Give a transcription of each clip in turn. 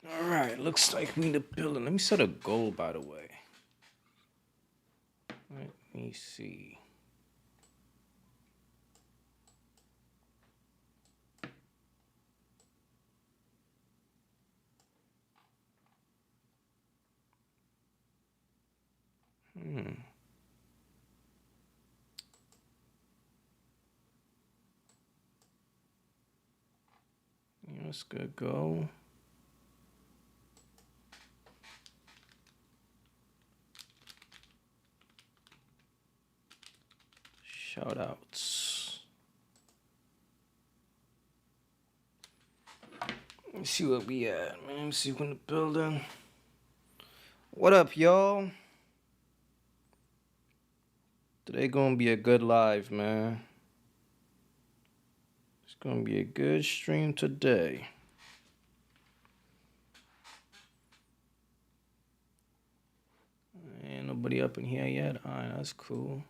All right, looks like we need a building. Let me set a goal, by the way. Let me see. Yeah, that's good. Go. Shout outs. Let me see what we at, man. Let me see when the building. What up, y'all? Today gonna be a good live, man. It's gonna be a good stream today. Ain't nobody up in here yet. Alright, that's cool.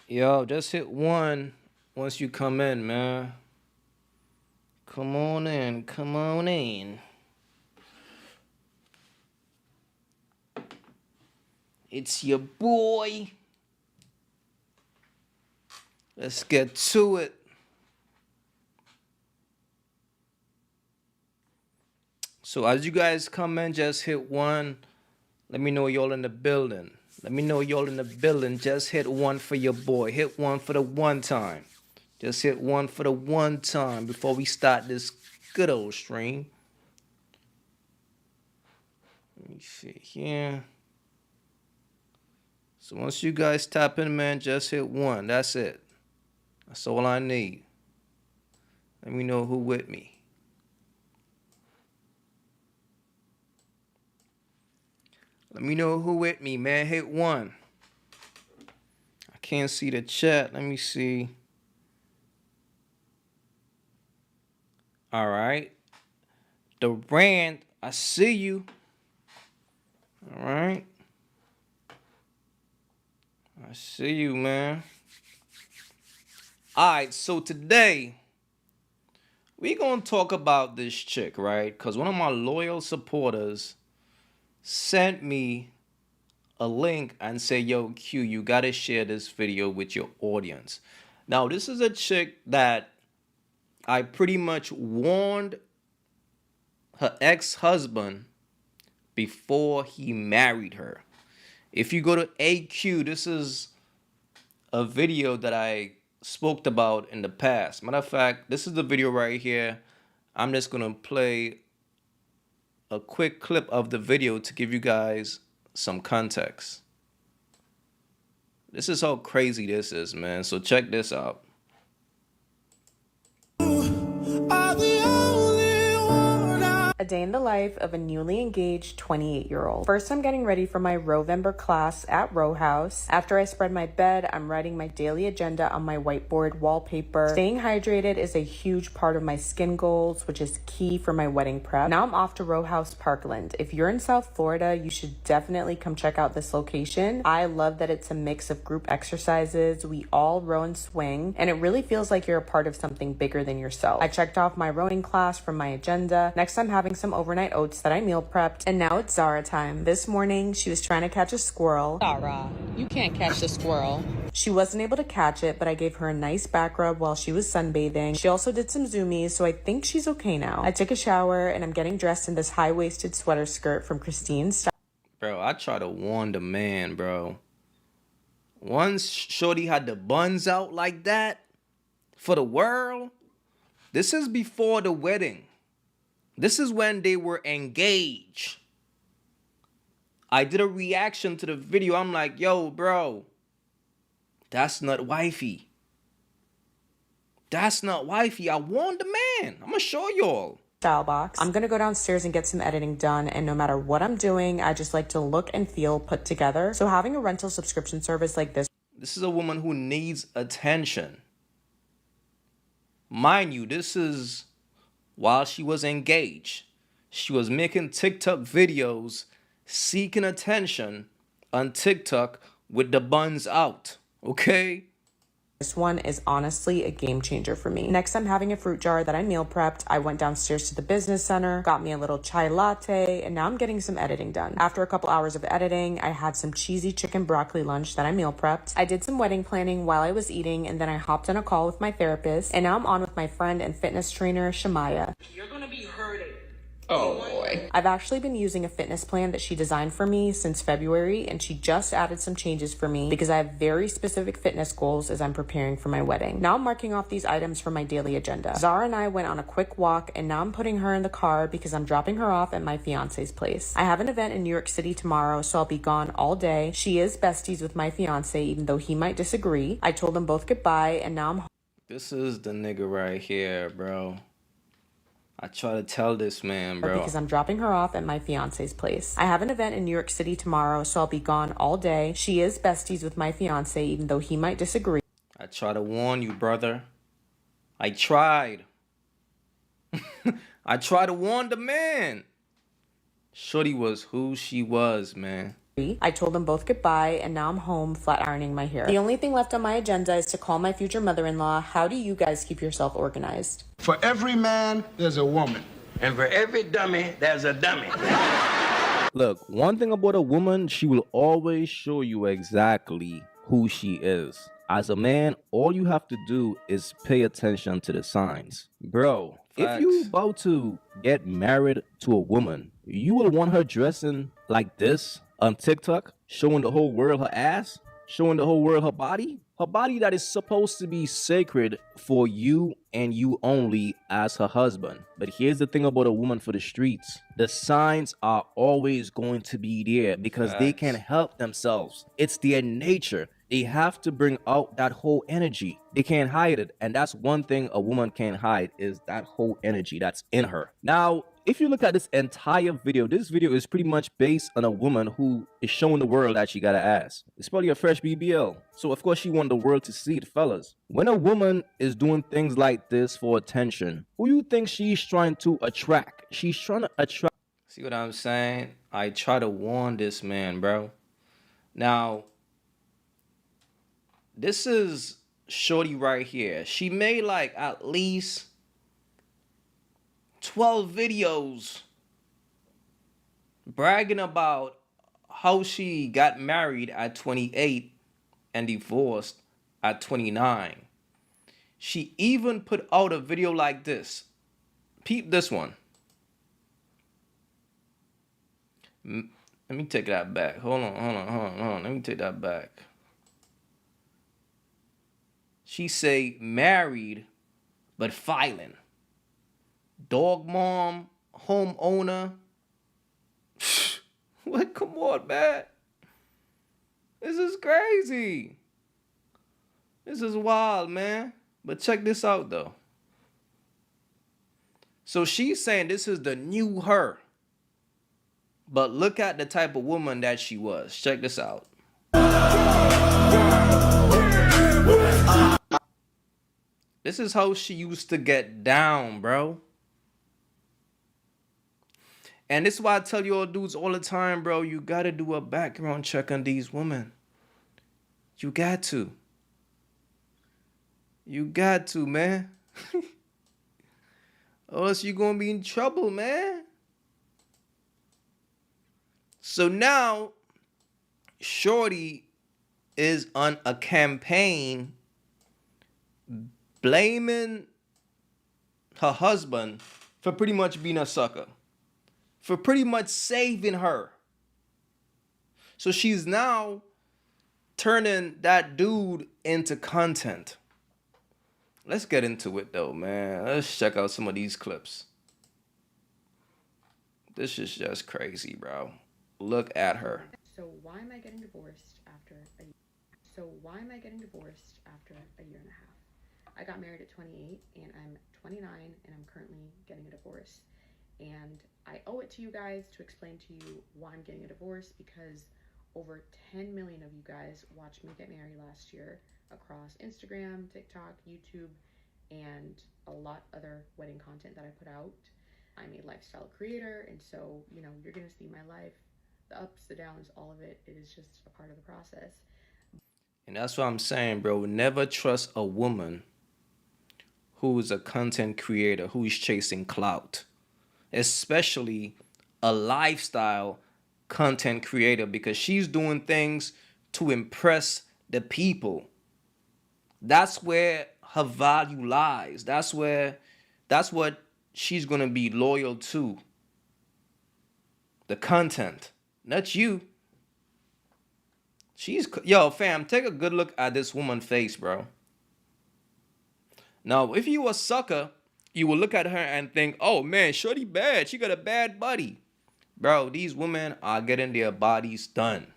Yo, just hit one once you come in, man. Come on in. Come on in. It's your boy. Let's get to it. So as you guys come in, just hit one. Let me know y'all in the building. Let me know y'all in the building. Just hit one for your boy. Hit one for the one time. Just hit one for the one time before we start this good old stream. Let me see here. So once you guys tap in, man, just hit one. That's it. That's all I need. Let me know who with me. Let me know who with me, man. Hit one. I can't see the chat. Let me see. All right. Durant, I see you. All right. I see you, man. All right, so today we gonna talk about this chick, right? Because one of my loyal supporters sent me a link and said, yo, Q, you gotta share this video with your audience. Now, this is a chick that I pretty much warned her ex-husband before he married her. If you go to AQ, this is a video that I spoke about in the past. Matter of fact, this is the video right here. I'm just gonna play a quick clip of the video to give you guys some context. This is how crazy this is, man. So check this out. A day in the life of a newly engaged 28-year-old. First, I'm getting ready for my Rowvember class at Row House. After I spread my bed, I'm writing my daily agenda on my whiteboard wallpaper. Staying hydrated is a huge part of my skin goals, which is key for my wedding prep. Now I'm off to Row House Parkland. If you're in South Florida, you should definitely come check out this location. I love that it's a mix of group exercises. We all row and swing, and it really feels like you're a part of something bigger than yourself. I checked off my rowing class from my agenda. Next, I'm having some overnight oats that I meal prepped, and now it's Zara time. This morning, she was trying to catch a squirrel. Zara, you can't catch the squirrel. She wasn't able to catch it, but I gave her a nice back rub while she was sunbathing. She also did some zoomies, so I think she's okay now. I took a shower, and I'm getting dressed in this high-waisted sweater skirt from Christine's Style. Bro, I try to warn the man, bro. Once Shorty had the buns out like that for the world, this is before the wedding. This is when they were engaged. I did a reaction to the video. I'm like, yo, bro, that's not wifey. That's not wifey. I warned the man. I'm going to show y'all. Style box. I'm gonna go downstairs and get some editing done, and no matter what I'm doing, I just like to look and feel put together. So having a rental subscription service like this is a woman who needs attention. Mind you, this is while she was engaged. She was making TikTok videos seeking attention on TikTok with the buns out, okay? This one is honestly a game changer for me. Next, I'm having a fruit jar that I meal prepped. I went downstairs to the business center, got me a little chai latte, and now I'm getting some editing done. After a couple hours of editing, I had some cheesy chicken broccoli lunch that I meal prepped. I did some wedding planning while I was eating, and then I hopped on a call with my therapist, and now I'm on with my friend and fitness trainer, Shamaya. You're gonna be hurting. Oh boy. I've actually been using a fitness plan that she designed for me since February, and she just added some changes for me because I have very specific fitness goals as I'm preparing for my wedding. Now I'm marking off these items for my daily agenda. Zara and I went on a quick walk, and now I'm putting her in the car because I'm dropping her off at my fiance's place. I have an event in New York City tomorrow, so I'll be gone all day. She is besties with my fiance, even though he might disagree. I told them both goodbye, and now I'm This is the nigga right here, bro. I try to tell this man, bro. because I'm dropping her off at my fiance's place. I have an event in New York City tomorrow, so I'll be gone all day. She is besties with my fiance, even though he might disagree. I try to warn you, brother. I tried. I tried to warn the man. Shorty was who she was, man. I told them both goodbye, and now I'm home flat ironing my hair. The only thing left on my agenda is to call my future mother-in-law. How do you guys keep yourself organized? For every man, there's a woman. And for every dummy, there's a dummy. Look, one thing about a woman, she will always show you exactly who she is. As a man, all you have to do is pay attention to the signs. Bro, if you about to get married to a woman, you will want her dressing like this on TikTok, showing the whole world her ass, showing the whole world her body that is supposed to be sacred for you and you only as her husband. But here's the thing about a woman for the streets. The signs are always going to be there because they can't help themselves. It's their nature. They have to bring out that whole energy. They can't hide it. And that's one thing a woman can't hide is that whole energy that's in her. Now, if you look at this entire video, this video is pretty much based on a woman who is showing the world that she got an ass. It's probably a fresh BBL. So of course she wanted the world to see it, fellas. When a woman is doing things like this for attention, who you think she's trying to attract? She's trying to attract. See what I'm saying? I try to warn this man, bro. Now, this is Shorty right here. She made like at least 12 videos bragging about how she got married at 28 and divorced at 29. She even put out a video like this. Peep this one. Let me take that back. Hold on. Let me take that back. She say married, but filing. Dog mom, homeowner. What? Come on, man. This is crazy. This is wild, man. But check this out, though. So she's saying this is the new her. But look at the type of woman that she was. Check this out. This is how she used to get down, bro. And this is why I tell you all dudes all the time, bro. You got to do a background check on these women. You got to. You got to, man. Or else you're going to be in trouble, man. So now, Shorty is on a campaign blaming her husband for pretty much being a sucker. For pretty much saving her. So she's now turning that dude into content. Let's get into it though, man. Let's check out some of these clips. This is just crazy, bro. Look at her. So why am I getting divorced after a year? And a half? I got married at 28 and I'm 29 and I'm currently getting a divorce. And I owe it to you guys to explain to you why I'm getting a divorce because over 10 million of you guys watched me get married last year across Instagram, TikTok, YouTube, and a lot other wedding content that I put out. I'm a lifestyle creator, and so, you know, you're gonna see my life, the ups, the downs, all of it. It is just a part of the process. And that's what I'm saying, bro. Never trust a woman who is a content creator who is chasing clout, especially a lifestyle content creator, because she's doing things to impress the people. That's where her value lies. That's what she's going to be loyal to. The content, not you. Yo, fam, take a good look at this woman's face, bro. Now, if you a sucker, you will look at her and think, oh man, shorty bad. She got a bad body. Bro, these women are getting their bodies done.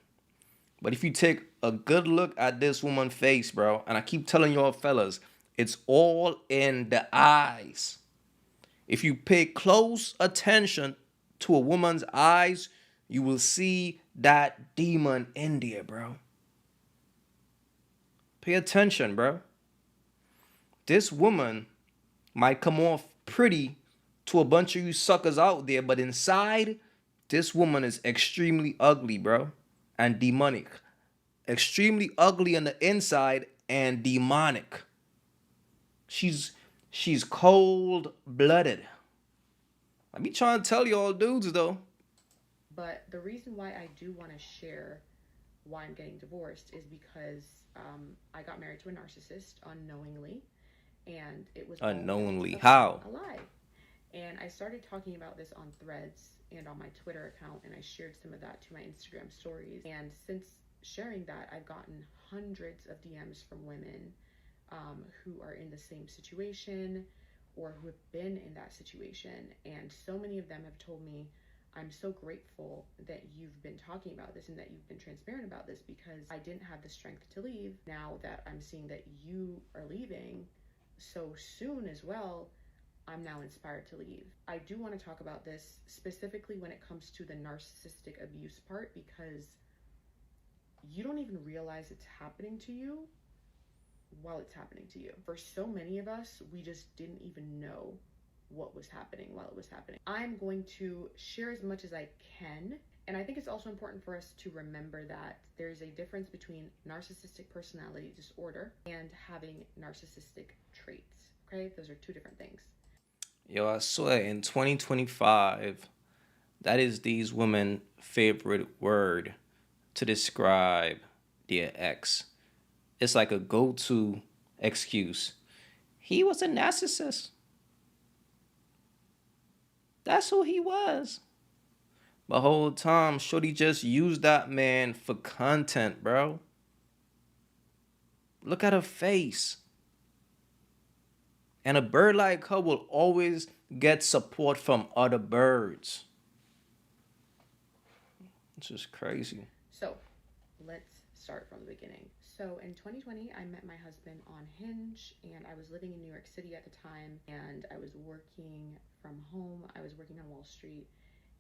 But if you take a good look at this woman's face, bro, and I keep telling y'all fellas, it's all in the eyes. If you pay close attention to a woman's eyes, you will see that demon in there, bro. Pay attention, bro. This woman might come off pretty to a bunch of you suckers out there, but inside, this woman is extremely ugly, bro, and demonic. Extremely ugly on the inside and demonic. She's cold-blooded. I be trying to tell y'all dudes though. But the reason why I do want to share why I'm getting divorced is because I got married to a narcissist unknowingly, and it was Unknowingly. How? a lie. And I started talking about this on Threads and on my Twitter account, and I shared some of that to my Instagram stories. And since sharing that, I've gotten hundreds of DMs from women who are in the same situation or who have been in that situation. And so many of them have told me, I'm so grateful that you've been talking about this and that you've been transparent about this, because I didn't have the strength to leave. Now that I'm seeing that you are leaving so soon as well, I'm now inspired to leave. I do want to talk about this specifically when it comes to the narcissistic abuse part, because you don't even realize it's happening to you while it's happening to you. For so many of us, we just didn't even know what was happening while it was happening. I'm going to share as much as I can. And I think it's also important for us to remember that there's a difference between narcissistic personality disorder and having narcissistic traits. Okay? Those are two different things. Yo, I swear in 2025, that is these women's favorite word to describe their ex. It's like a go-to excuse. He was a narcissist. That's who he was. The whole time, shorty just used that man for content, bro. Look at her face. And a bird like her will always get support from other birds. It's just crazy. So, let's start from the beginning. So, in 2020, I met my husband on Hinge, and I was living in New York City at the time, and I was working from home. I was working on Wall Street,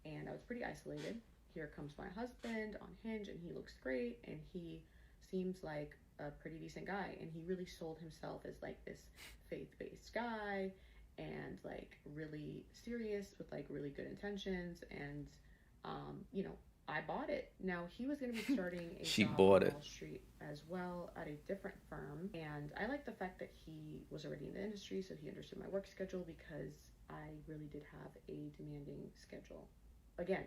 and I was pretty isolated. Here comes my husband on Hinge, and he looks great, and he seems like a pretty decent guy, and he really sold himself as like this faith-based guy, and like really serious with like really good intentions, and you know, I bought it. Now he was going to be starting a She job bought on it. Wall Street as well at a different firm, and I like the fact that he was already in the industry, so he understood my work schedule, because I really did have a demanding schedule. Again,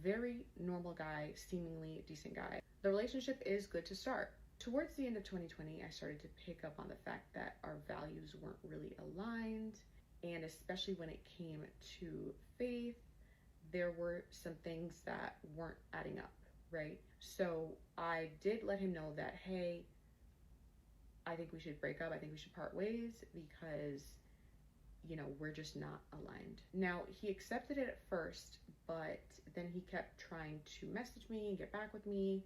very normal guy, seemingly decent guy. The relationship is good to start. Towards the end of 2020, I started to pick up on the fact that our values weren't really aligned, and especially when it came to faith, there were some things that weren't adding up, right? So I did let him know that, hey, I think we should break up. I think we should part ways, because, you know, we're just not aligned. Now, he accepted it at first, but then he kept trying to message me and get back with me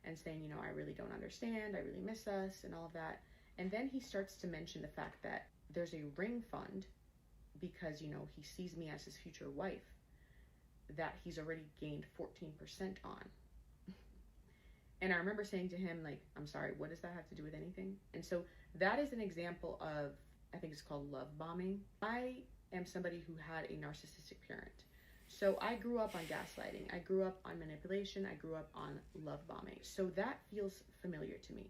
and saying, you know, I really don't understand. I really miss us and all of that. And then he starts to mention the fact that there's a ring fund because, you know, he sees me as his future wife that he's already gained 14% on. And I remember saying to him, like, I'm sorry, what does that have to do with anything? And so that is an example of, I think it's called love bombing. I am somebody who had a narcissistic parent. So I grew up on gaslighting. I grew up on manipulation. I grew up on love bombing. So that feels familiar to me.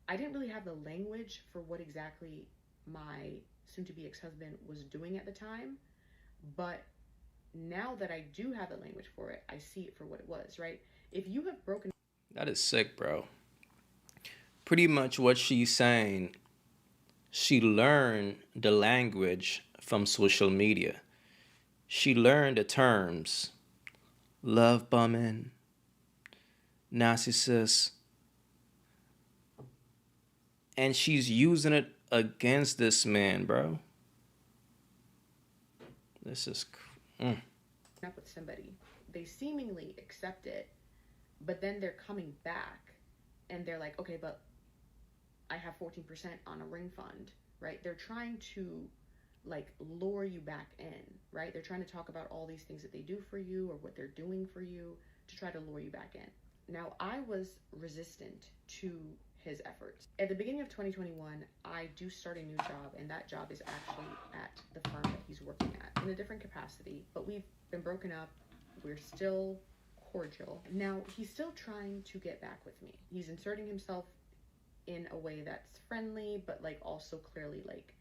I didn't really have the language for what exactly my soon-to-be ex-husband was doing at the time, but now that I do have the language for it, I see it for what it was, right? If you have broken... That is sick, bro. Pretty much what she's saying, she learned the language from social media. She learned the terms love bombing, narcissist, and she's using it against this man, bro. This is up with somebody, they seemingly accept it, but then they're coming back and they're like, okay, but I have 14% on a ring fund, right? They're trying to like lure you back in, right? They're trying to talk about all these things that they do for you or what they're doing for you to try to lure you back in. Now, I was resistant to his efforts. At the beginning of 2021, I do start a new job, and that job is actually at the firm that he's working at in a different capacity, but we've been broken up. We're still cordial. Now, he's still trying to get back with me. He's inserting himself in a way that's friendly, but like also clearly like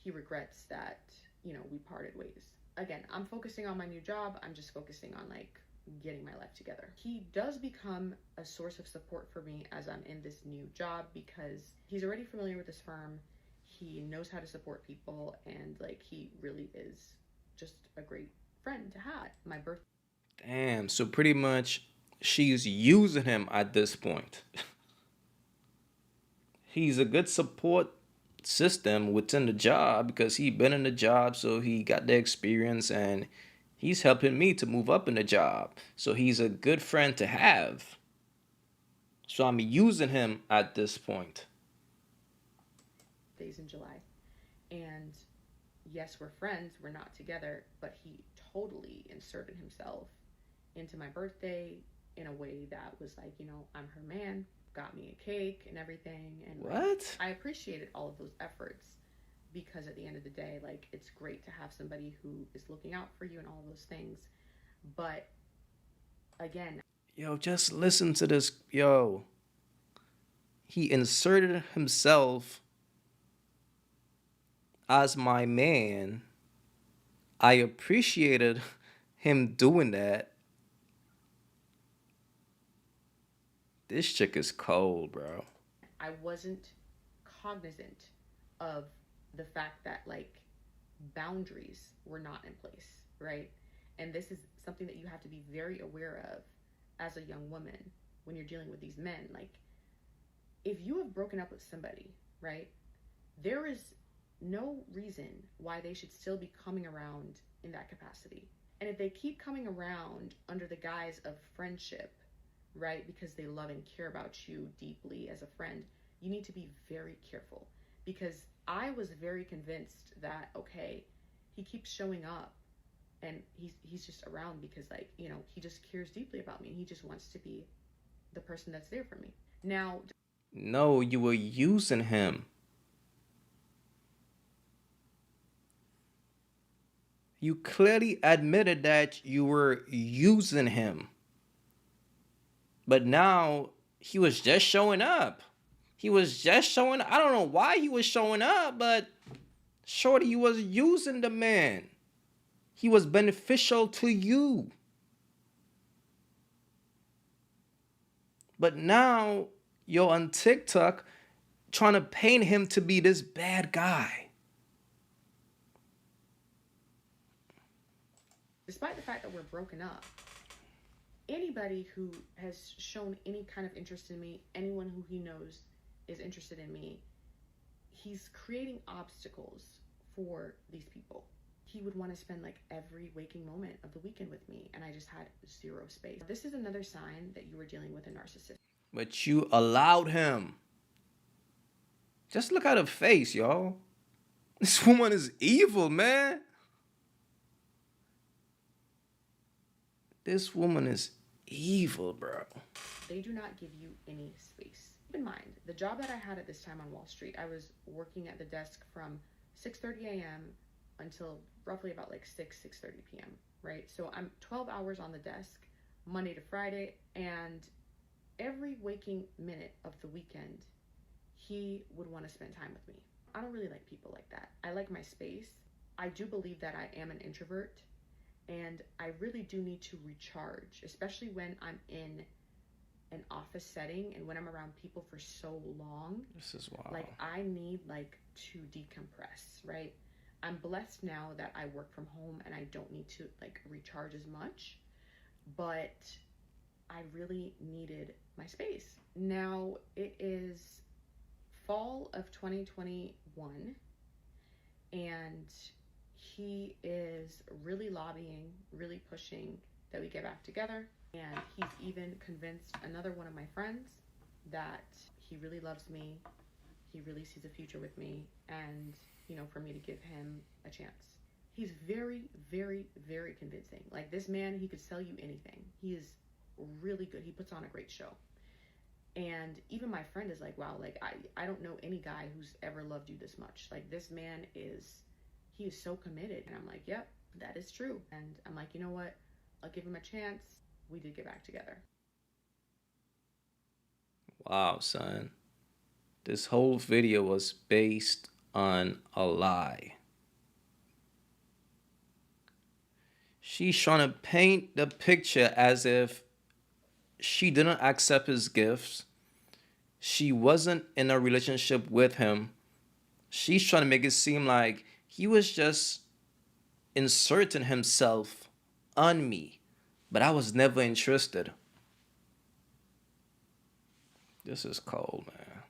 he regrets that, you know, we parted ways. Again, I'm focusing on my new job. I'm just focusing on like getting my life together. He does become a source of support for me as I'm in this new job because he's already familiar with this firm. He knows how to support people, and like he really is just a great friend to have. My birthday. damn. So pretty much she's using him at this point. He's a good support system within the job because he been in the job, so he got the experience and he's helping me to move up in the job. So he's a good friend to have. So I'm using him at this point. Days in July. And yes, we're friends, we're not together, but he totally inserted himself into my birthday in a way that was like, you know, I'm her man, got me a cake and everything. And What? like, I appreciated all of those efforts because at the end of the day, like, it's great to have somebody who is looking out for you and all of those things. But again, Yo, just listen to this. Yo, he inserted himself as my man. I appreciated him doing that. This chick is cold, bro. I wasn't cognizant of the fact that like boundaries were not in place, right? And this is something that you have to be very aware of as a young woman when you're dealing with these men. Like, if you have broken up with somebody, right, there is no reason why they should still be coming around in that capacity. And if they keep coming around under the guise of friendship, right, because they love and care about you deeply as a friend, you need to be very careful. Because I was very convinced that, okay, he keeps showing up and he's just around because, like, you know, he just cares deeply about me and he just wants to be the person that's there for me. Now, No, you were using him. You clearly admitted that you were using him. But now he was just showing up. He was just showing up. I don't know why he was showing up, but shorty was using the man. He was beneficial to you. But now you're on TikTok trying to paint him to be this bad guy. despite the fact that we're broken up, anybody who has shown any kind of interest in me, anyone who he knows is interested in me, he's creating obstacles for these people. He would want to spend like every waking moment of the weekend with me, and I just had zero space. This is another sign that you were dealing with a narcissist. But you allowed him. Just look at her face, y'all. This woman is evil, man. This woman is evil, bro. They do not give you any space. Keep in mind, the job that I had at this time on Wall Street, I was working at the desk from 6:30 a.m. until roughly about like 6:30 p.m., right? So I'm 12 hours on the desk, Monday to Friday, and every waking minute of the weekend, he would want to spend time with me. I don't really like people like that. I like my space. I do believe that I am an introvert, and I really do need to recharge, especially when I'm in an office setting and when I'm around people for so long. This is wild. Like, I need to decompress, right? I'm blessed now that I work from home and I don't need to recharge as much, but I really needed my space. Now it is fall of 2021, and he is really lobbying, really pushing that we get back together. And he's even convinced another one of my friends that he really loves me, he really sees a future with me, and for me to give him a chance. He's very, very, very convincing. Like, this man, he could sell you anything. He is really good. He puts on a great show. And even my friend is like, wow, I don't know any guy who's ever loved you this much. Like, this man he is so committed. And I'm like, yep, that is true. And I'm like, you know what? I'll give him a chance. We did get back together. Wow, son. This whole video was based on a lie. She's trying to paint the picture as if she didn't accept his gifts. She wasn't in a relationship with him. She's trying to make it seem like he was just inserting himself on me, but I was never interested. This is cold, man.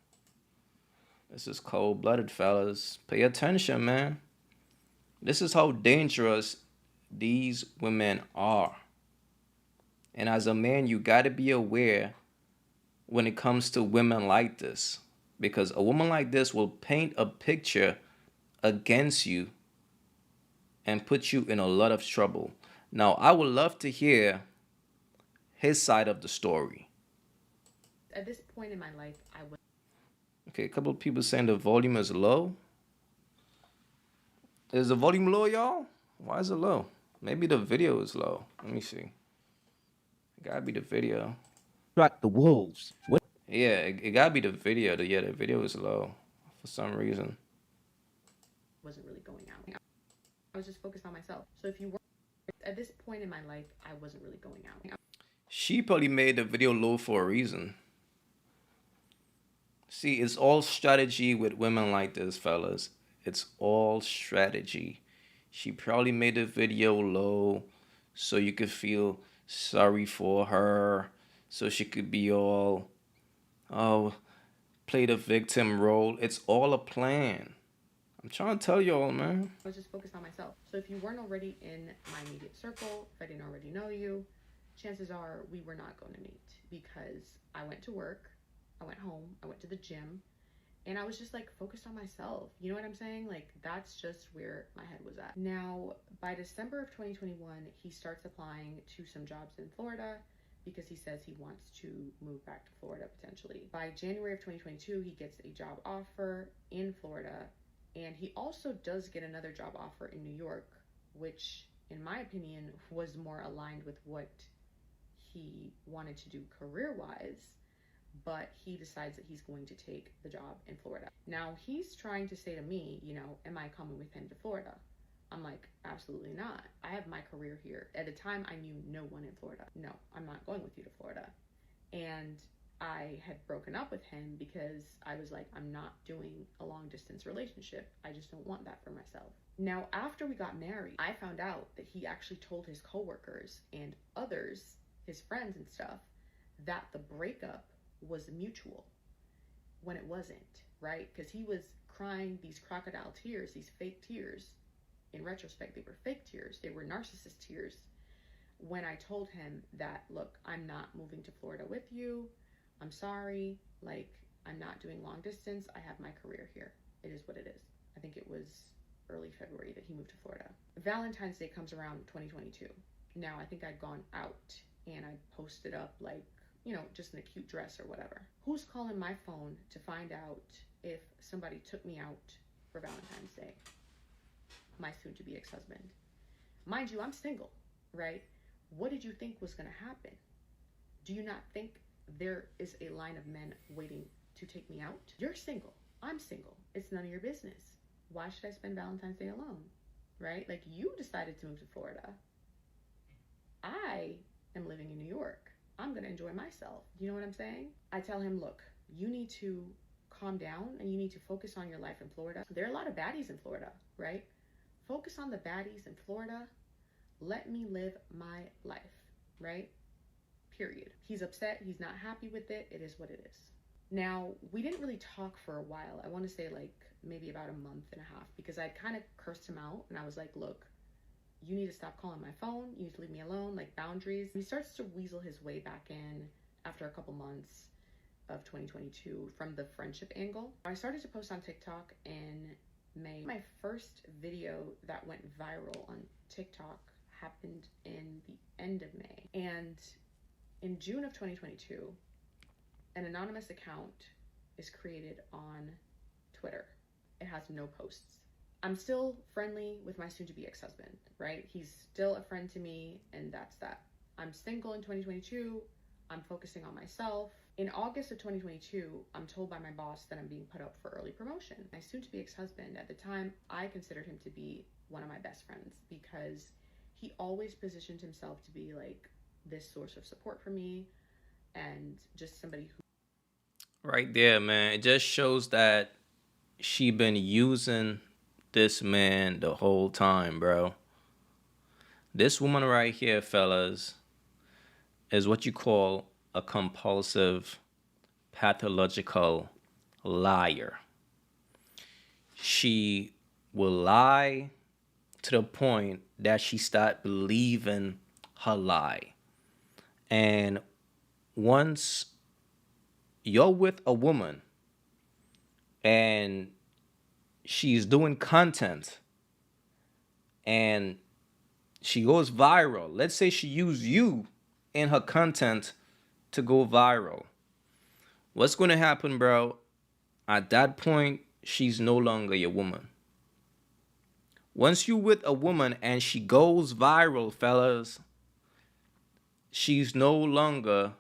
This is cold-blooded, fellas. Pay attention, man. This is how dangerous these women are. And as a man, you got to be aware when it comes to women like this. Because a woman like this will paint a picture against you and put you in a lot of trouble. Now, I would love to hear his side of the story. At this point in my life, I was... Okay, a couple of people saying the volume is low. Is the volume low, y'all? Why is it low? Maybe the video is low. Let me see. It gotta be the video. Track the wolves. What? Yeah, it gotta be the video. The video is low for some reason. Wasn't really going out. I was just focused on myself. So if you were... At this point in my life, I wasn't really going out. She probably made the video low for a reason. See, it's all strategy with women like this, fellas. It's all strategy. She probably made the video low so you could feel sorry for her, so she could be all, oh, play the victim role. It's all a plan. I'm trying to tell y'all, man. I was just focused on myself. So if you weren't already in my immediate circle, if I didn't already know you, chances are we were not going to meet, because I went to work, I went home, I went to the gym, and I was just focused on myself. You know what I'm saying? That's just where my head was at. Now, by December of 2021, he starts applying to some jobs in Florida because he says he wants to move back to Florida potentially. By January of 2022, he gets a job offer in Florida, and he also does get another job offer in New York, which in my opinion was more aligned with what he wanted to do career-wise, but he decides that he's going to take the job in Florida. Now, he's trying to say to me, am I coming with him to Florida? I'm like, absolutely not. I have my career here. At the time, I knew no one in Florida. No, I'm not going with you to Florida. And I had broken up with him because I was like, I'm not doing a long distance relationship. I just don't want that for myself. Now, after we got married, I found out that he actually told his coworkers and others, his friends and stuff, that the breakup was mutual when it wasn't, right? Because he was crying these crocodile tears, these fake tears. In retrospect, they were fake tears. They were narcissist tears. When I told him that, look, I'm not moving to Florida with you. I'm sorry. I'm not doing long distance. I have my career here. It is what it is. I think it was early February that he moved to Florida. Valentine's Day comes around 2022. Now, I think I'd gone out and I posted up just in a cute dress or whatever. Who's calling my phone to find out if somebody took me out for Valentine's Day? My soon-to-be ex-husband. Mind you, I'm single, right? What did you think was going to happen? Do you not think there is a line of men waiting to take me out. You're single. I'm single. It's none of your business. Why should I spend Valentine's Day alone? Right? Like, you decided to move to Florida. I am living in New York. I'm going to enjoy myself. You know what I'm saying? I tell him, look, you need to calm down and you need to focus on your life in Florida. There are a lot of baddies in Florida, right? Focus on the baddies in Florida. Let me live my life, right? Period. He's upset. He's not happy with it. It is what it is. Now, we didn't really talk for a while. I want to say like maybe about a month and a half, because I'd kind of cursed him out and I was like, look, you need to stop calling my phone. You need to leave me alone, like boundaries. He starts to weasel his way back in after a couple months of 2022 from the friendship angle. I started to post on TikTok in May. My first video that went viral on TikTok happened in the end of May. And in June of 2022, an anonymous account is created on Twitter. It has no posts. I'm still friendly with my soon-to-be ex-husband, right? He's still a friend to me, and that's that. I'm single in 2022. I'm focusing on myself. In August of 2022, I'm told by my boss that I'm being put up for early promotion. My soon-to-be ex-husband, at the time, I considered him to be one of my best friends because he always positioned himself to be like this source of support for me and just somebody who... Right there, man. It just shows that she been using this man the whole time, bro. This woman right here, fellas, is what you call a compulsive, pathological liar. She will lie to the point that she start believing her lie. And once you're with a woman and she's doing content and she goes viral, let's say she used you in her content to go viral, what's going to happen, bro? At that point, she's no longer your woman. Once you with a woman and she goes viral, fellas, she's no longer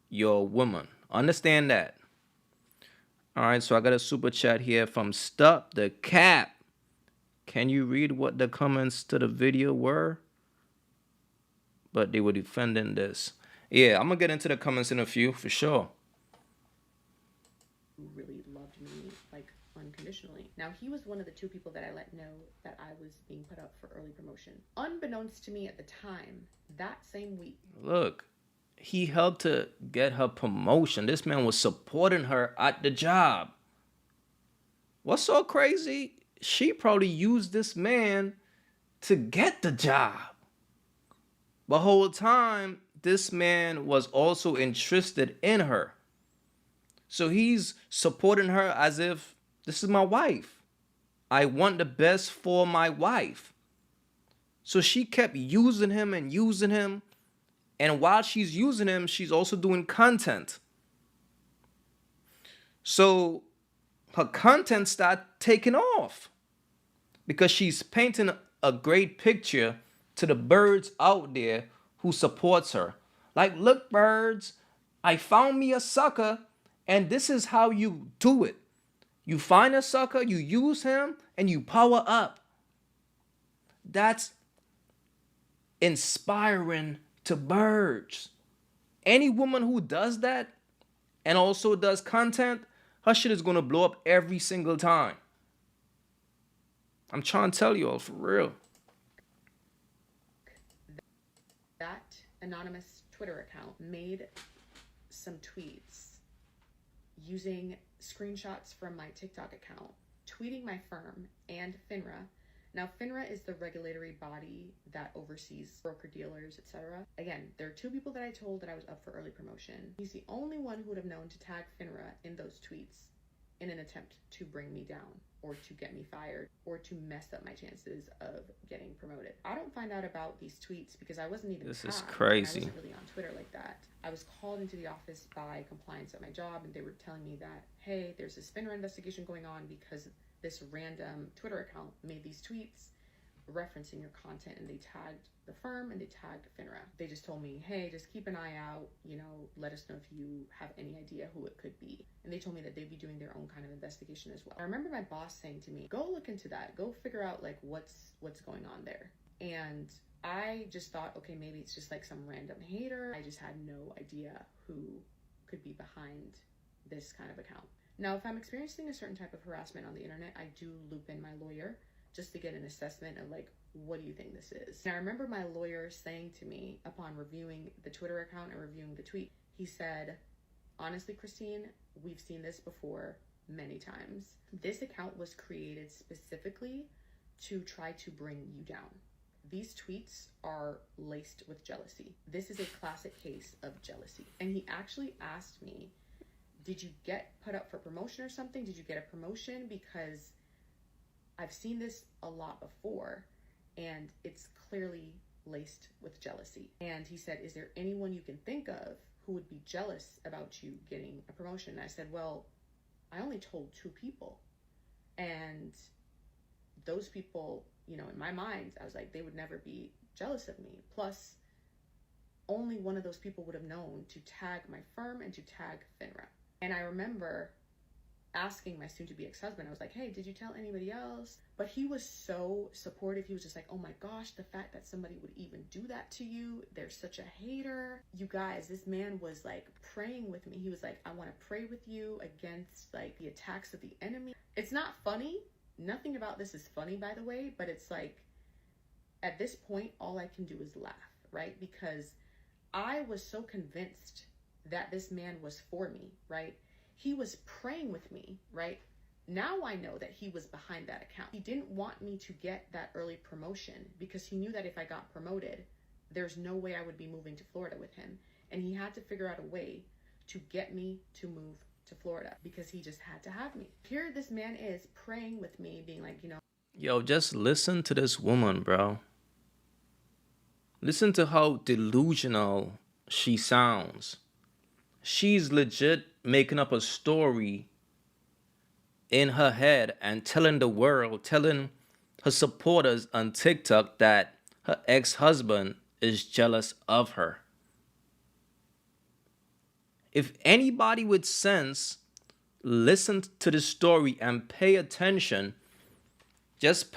your woman. Understand that. All right, so I got a super chat here from Stop the Cap. Can you read what the comments to the video were? But they were defending this. Yeah, I'm going to get into the comments in a few for sure. Really loved me like unconditionally. Now, he was one of the two people that I let know that I was being put up for early promotion. Unbeknownst to me at the time, that same week. Look, he helped to get her promotion. This man was supporting her at the job. What's so crazy? She probably used this man to get the job. The whole time, this man was also interested in her. So he's supporting her as if this is my wife. I want the best for my wife. So she kept using him and using him. And while she's using him, she's also doing content. So her content started taking off because she's painting a great picture to the birds out there who supports her. Like, look, birds, I found me a sucker, and this is how you do it. You find a sucker, you use him, and you power up. That's inspiring to birds. Any woman who does that and also does content, her shit is gonna blow up every single time. I'm trying to tell you all for real. That anonymous Twitter account made some tweets using screenshots from my TikTok account, tweeting my firm and FINRA. Now, FINRA is the regulatory body that oversees broker-dealers, etc. Again, there are two people that I told that I was up for early promotion. He's the only one who would have known to tag FINRA in those tweets in an attempt to bring me down or to get me fired or to mess up my chances of getting promoted. I don't find out about these tweets because I wasn't even This tagged. is crazy. I wasn't really on Twitter like that. I was called into the office by compliance at my job, and they were telling me that, hey, there's this FINRA investigation going on because this random Twitter account made these tweets referencing your content, and they tagged the firm and they tagged FINRA. They just told me, hey, just keep an eye out, let us know if you have any idea who it could be. And they told me that they'd be doing their own kind of investigation as well. I remember my boss saying to me, go look into that, go figure out like what's going on there. And I just thought, okay, maybe it's just like some random hater. I just had no idea who could be behind this kind of account. Now, if I'm experiencing a certain type of harassment on the internet, I do loop in my lawyer just to get an assessment of like, what do you think this is? And I remember my lawyer saying to me upon reviewing the Twitter account and reviewing the tweet, he said, honestly, Christine, we've seen this before many times. This account was created specifically to try to bring you down. These tweets are laced with jealousy. This is a classic case of jealousy. And he actually asked me, did you get put up for promotion or something? Did you get a promotion? Because I've seen this a lot before and it's clearly laced with jealousy. And he said, is there anyone you can think of who would be jealous about you getting a promotion? And I said, well, I only told 2 people. And those people, in my mind, I was like, they would never be jealous of me. Plus, only one of those people would have known to tag my firm and to tag FINRA. And I remember asking my soon-to-be ex-husband, I was like, hey, did you tell anybody else? But he was so supportive. He was just like, oh my gosh, the fact that somebody would even do that to you, they're such a hater. You guys, this man was like praying with me. He was like, I want to pray with you against like the attacks of the enemy. It's not funny. Nothing about this is funny, by the way, but it's like, at this point, all I can do is laugh, right? Because I was so convinced that this man was for me, right? He was praying with me, right? Now I know that he was behind that account. He didn't want me to get that early promotion because he knew that if I got promoted, there's no way I would be moving to Florida with him. And he had to figure out a way to get me to move to Florida because he just had to have me. Here this man is praying with me, being like, Yo, just listen to this woman, bro. Listen to how delusional she sounds. She's legit making up a story in her head and telling the world, telling her supporters on TikTok that her ex-husband is jealous of her. If anybody with sense listen to the story and pay attention, just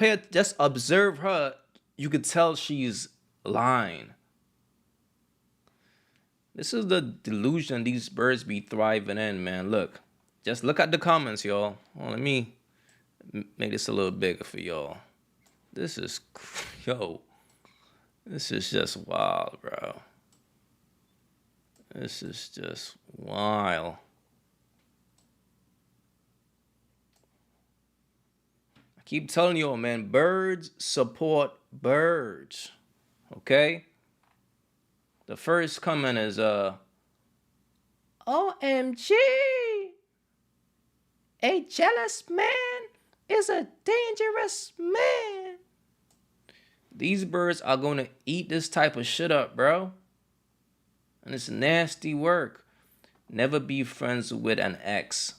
observe her, you could tell she's lying. This is the delusion these birds be thriving in, man. Look, just look at the comments, y'all. Well, let me make this a little bigger for y'all. This is, this is just wild, bro. This is just wild. I keep telling y'all, man, birds support birds, okay? The first comment is, OMG, a jealous man is a dangerous man. These birds are going to eat this type of shit up, bro. And it's nasty work. Never be friends with an ex.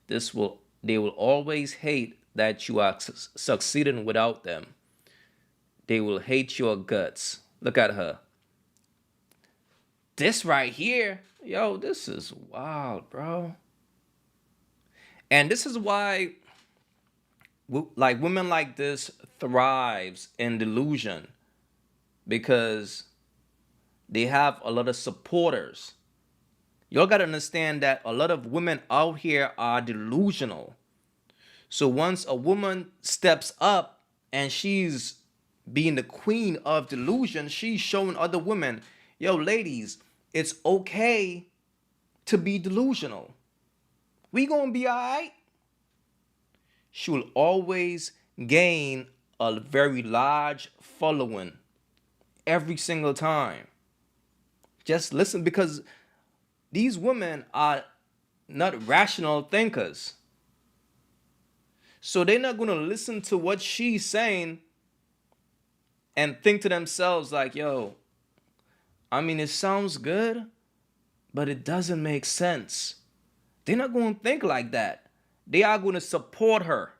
They will always hate that you are succeeding without them. They will hate your guts. Look at her. This right here, yo, this is wild, bro. And this is why, like, women like this thrives in delusion, because they have a lot of supporters. Y'all gotta understand that a lot of women out here are delusional. So once a woman steps up and she's being the queen of delusion, she's showing other women, yo, ladies, it's okay to be delusional. We gonna be all right. She will always gain a very large following every single time. Just listen, because these women are not rational thinkers. So they're not gonna listen to what she's saying and think to themselves like, yo, I mean, it sounds good, but it doesn't make sense. They're not going to think like that. They are going to support her.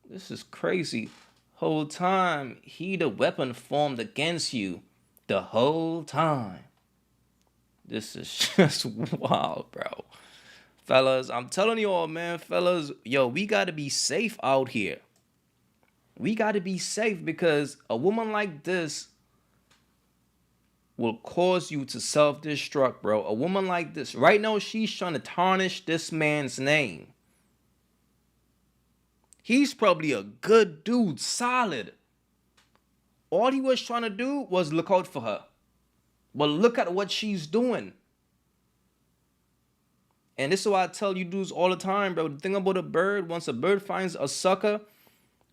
This is crazy. Whole time, he the weapon formed against you. The whole time. This is just wild, bro. Fellas, I'm telling you all, man, fellas, yo, we gotta be safe out here. We gotta be safe because a woman like this will cause you to self-destruct, bro. A woman like this, right now, she's trying to tarnish this man's name. He's probably a good dude, solid. All he was trying to do was look out for her. But look at what she's doing. And this is why I tell you dudes all the time, bro. The thing about a bird, once a bird finds a sucker,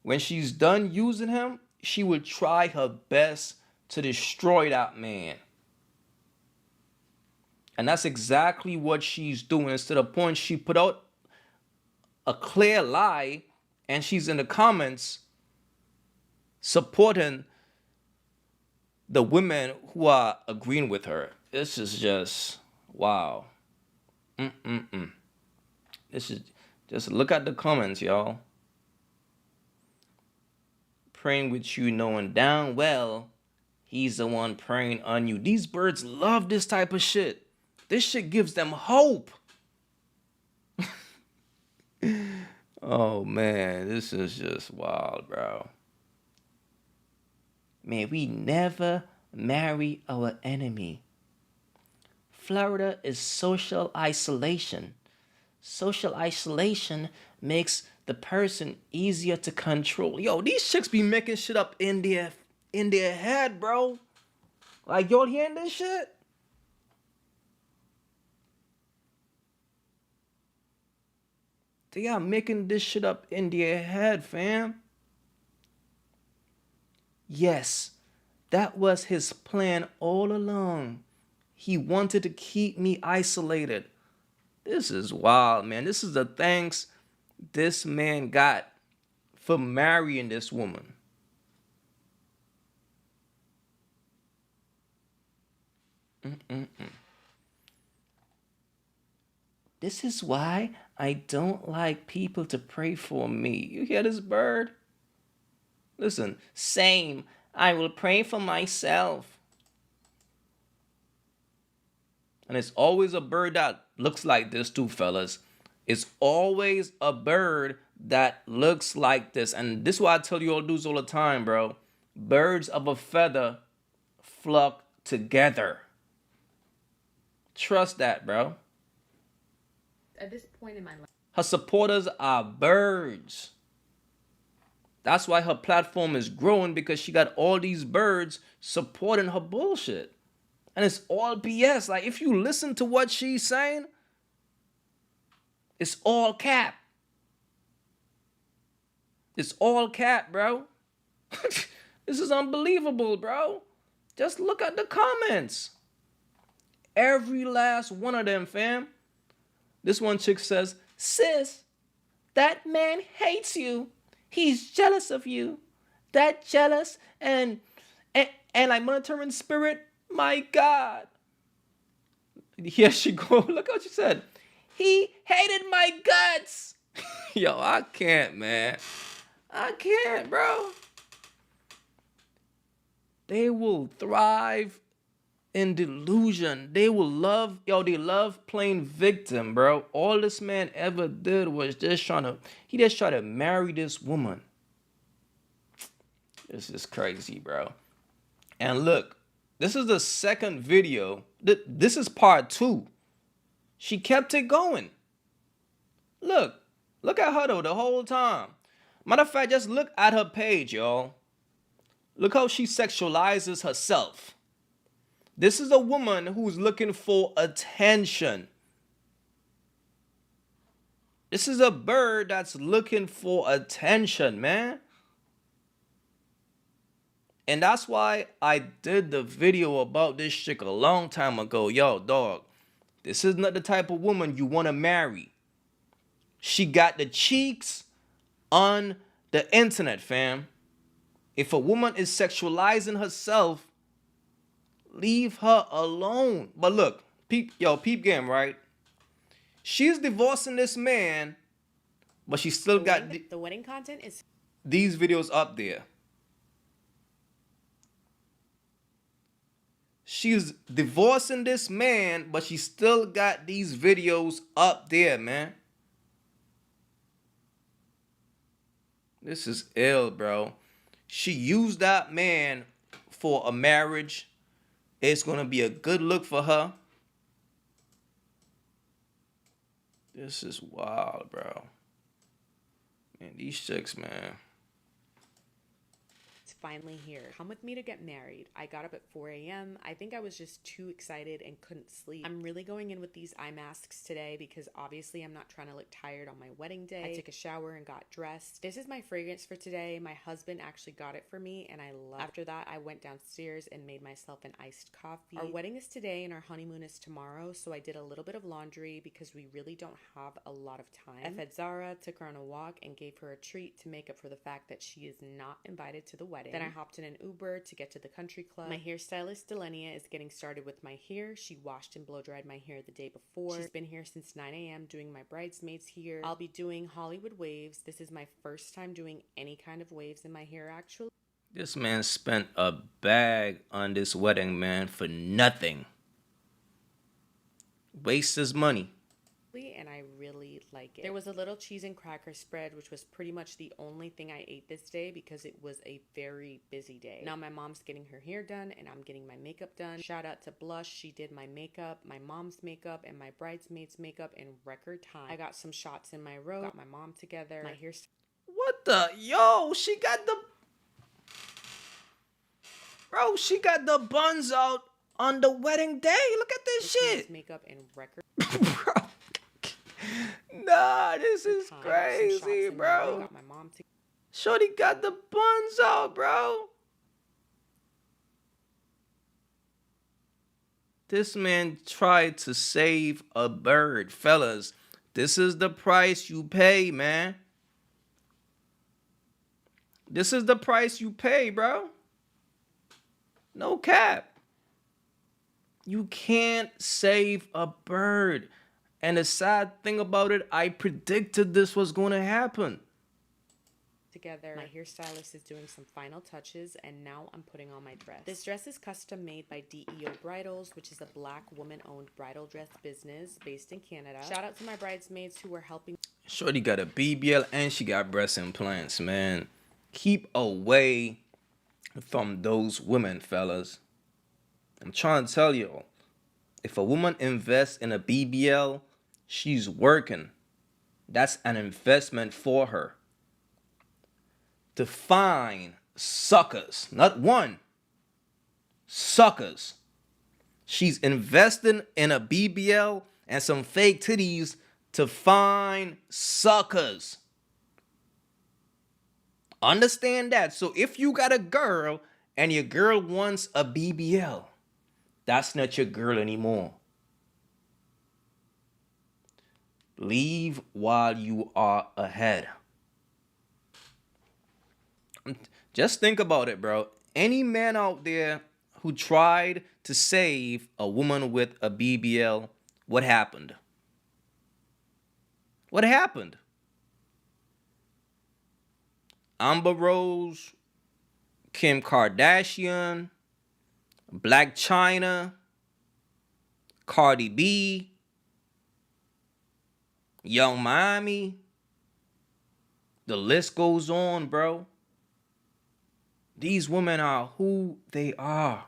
when she's done using him, she will try her best to destroy that man. And that's exactly what she's doing. It's to the point she put out a clear lie and she's in the comments supporting the women who are agreeing with her. This is just, wow. This is, just look at the comments, y'all. Praying with you knowing down well he's the one preying on you. These birds love this type of shit. This shit gives them hope. Oh man, this is just wild, bro. Man, we never marry our enemy. Florida is social isolation. Social isolation makes the person easier to control. Yo, these chicks be making shit up in their head, bro. Like, y'all hearing this shit? They are making this shit up in their head, fam. Yes, that was his plan all along. He wanted to keep me isolated. This is wild, man. This is the thanks this man got for marrying this woman. This is why I don't like people to pray for me. You hear this bird? Listen, same. I will pray for myself. And it's always a bird that looks like this too, fellas. It's always a bird that looks like this. And this is why I tell you all dudes all the time, bro. Birds of a feather flock together. Trust that, bro. At this point in my life, Her supporters are birds. That's why her platform is growing, because she got all these birds supporting her bullshit. And it's all BS. Like, if you listen to what she's saying, it's all cap. It's all cap, bro. This is unbelievable, bro. Just look at the comments. Every last one of them, fam. This one chick says, sis, that man hates you. He's jealous of you. That jealous and like monitoring spirit, my God. Here she go. Look what she said. He hated my guts. Yo, I can't, man. I can't, bro. They will thrive in delusion. They will love, they love playing victim, bro. All this man ever did was just trying to marry this woman. This is crazy, bro. And look, this is the second video. This is part 2. She kept it going. Look at her though the whole time. Matter of fact, just look at her page, y'all. Look how she sexualizes herself. This is a woman who's looking for attention. This is a bird that's looking for attention, man. And that's why I did the video about this chick a long time ago. Yo, dog, this is not the type of woman you want to marry. She got the cheeks on the internet, fam. If a woman is sexualizing herself, leave her alone. But look, peep game, right? She's divorcing this man, but she still got the wedding content is these videos up there. She's divorcing this man, but she still got these videos up there, man. This is ill, bro. She used that man for a marriage. It's gonna be a good look for her. This is wild, bro. Man, these chicks, man. It's finally here. Come with me to get married. I got up at 4 a.m. I think I was just too excited and couldn't sleep. I'm really going in with these eye masks today because obviously I'm not trying to look tired on my wedding day. I took a shower and got dressed. This is my fragrance for today. My husband actually got it for me and I love it. After that, I went downstairs and made myself an iced coffee. Our wedding is today and our honeymoon is tomorrow, so I did a little bit of laundry because we really don't have a lot of time. I fed Zara, took her on a walk, and gave her a treat to make up for the fact that she is not invited to the wedding. Then I hopped in an Uber to get to the country club. My hairstylist, Delenia, is getting started with my hair. She washed and blow-dried my hair the day before. She's been here since 9 a.m. doing my bridesmaids here. I'll be doing Hollywood waves. This is my first time doing any kind of waves in my hair, actually. This man spent a bag on this wedding, man, for nothing. Waste his money. And I really like it. There was a little cheese and cracker spread, which was pretty much the only thing I ate this day because it was a very busy day. Now my mom's getting her hair done and I'm getting my makeup done. Shout out to Blush. She did my makeup, my mom's makeup, and my bridesmaids makeup in record time. I got some shots in my robe, got my mom together. My hair. What the? Yo, she got the... Bro, she got the buns out on the wedding day. Look at this shit. Makeup in record. Bro. Nah, this is crazy, bro. Shorty got the buns out, bro. This man tried to save a bird. Fellas, this is the price you pay, man. This is the price you pay, bro. No cap. You can't save a bird. And the sad thing about it, I predicted this was going to happen. Together, my hairstylist is doing some final touches, and now I'm putting on my dress. This dress is custom made by DEO Bridals, which is a Black woman-owned bridal dress business based in Canada. Shout out to my bridesmaids who were helping. Shorty got a BBL and she got breast implants, man. Keep away from those women, fellas. I'm trying to tell you, if a woman invests in a BBL, she's working. That's an investment for her. To find suckers, not one, suckers. She's investing in a BBL and some fake titties to find suckers. Understand that. So if you got a girl and your girl wants a BBL, that's not your girl anymore. Leave while you are ahead. Just think about it, bro. Any man out there who tried to save a woman with a BBL, what happened? What happened? Amber Rose, Kim Kardashian, Black China, Cardi B, Young Miami. The list goes on, bro. These women are who they are.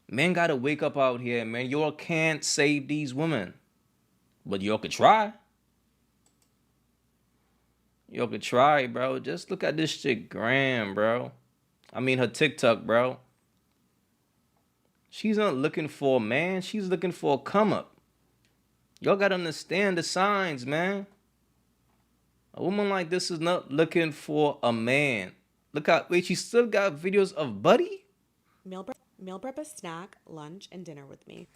Men gotta wake up out here, man. Y'all can't save these women. But y'all could try. Y'all could try, bro. Just look at this chick, Graham, bro. I mean, her TikTok, bro. She's not looking for a man. She's looking for a come up. Y'all gotta understand the signs, man. A woman like this is not looking for a man. Look out. Wait, she still got videos of Buddy? Meal prep a snack, lunch, and dinner with me.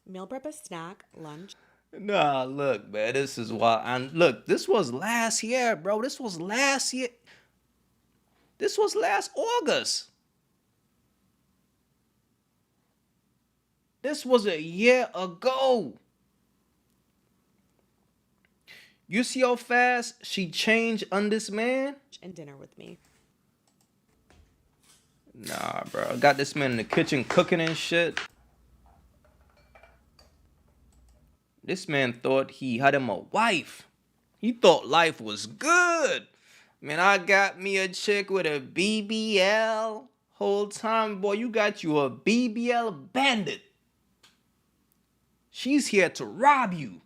Meal prep a snack, lunch. Nah, look, man. This is why. And look, this was last year, bro. This was last year. This was last August. This was a year ago. You see how fast she changed on this man? And dinner with me. Nah, bro. I got this man in the kitchen cooking and shit. This man thought he had him a wife. He thought life was good. Man, I got me a chick with a BBL. Whole time, boy, you got you a BBL bandit. She's here to rob you.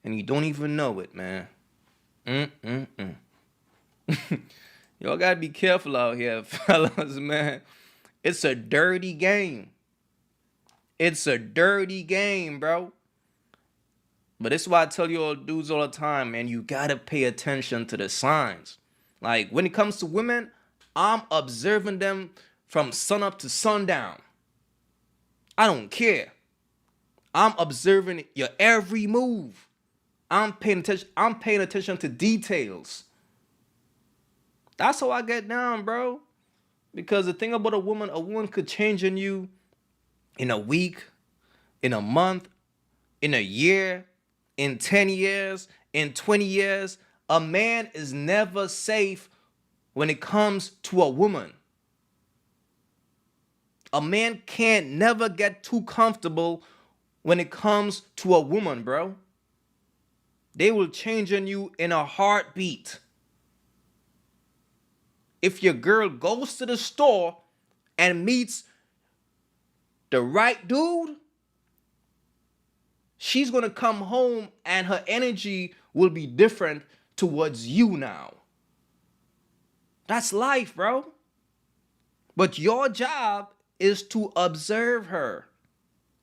And you don't even know it, man. Y'all gotta be careful out here, fellas, man. It's a dirty game. It's a dirty game, bro. But this is why I tell you all dudes all the time, man, you gotta pay attention to the signs. Like, when it comes to women, I'm observing them from sunup to sundown. I don't care. I'm observing your every move. I'm paying attention to details. That's how I get down, bro. Because the thing about a woman could change in you in a week, in a month, in a year, in 10 years, in 20 years. A man is never safe when it comes to a woman. A man can't never get too comfortable when it comes to a woman, bro. They will change on you in a heartbeat. If your girl goes to the store and meets the right dude, she's going to come home and her energy will be different towards you now. That's life, bro. But your job is to observe her.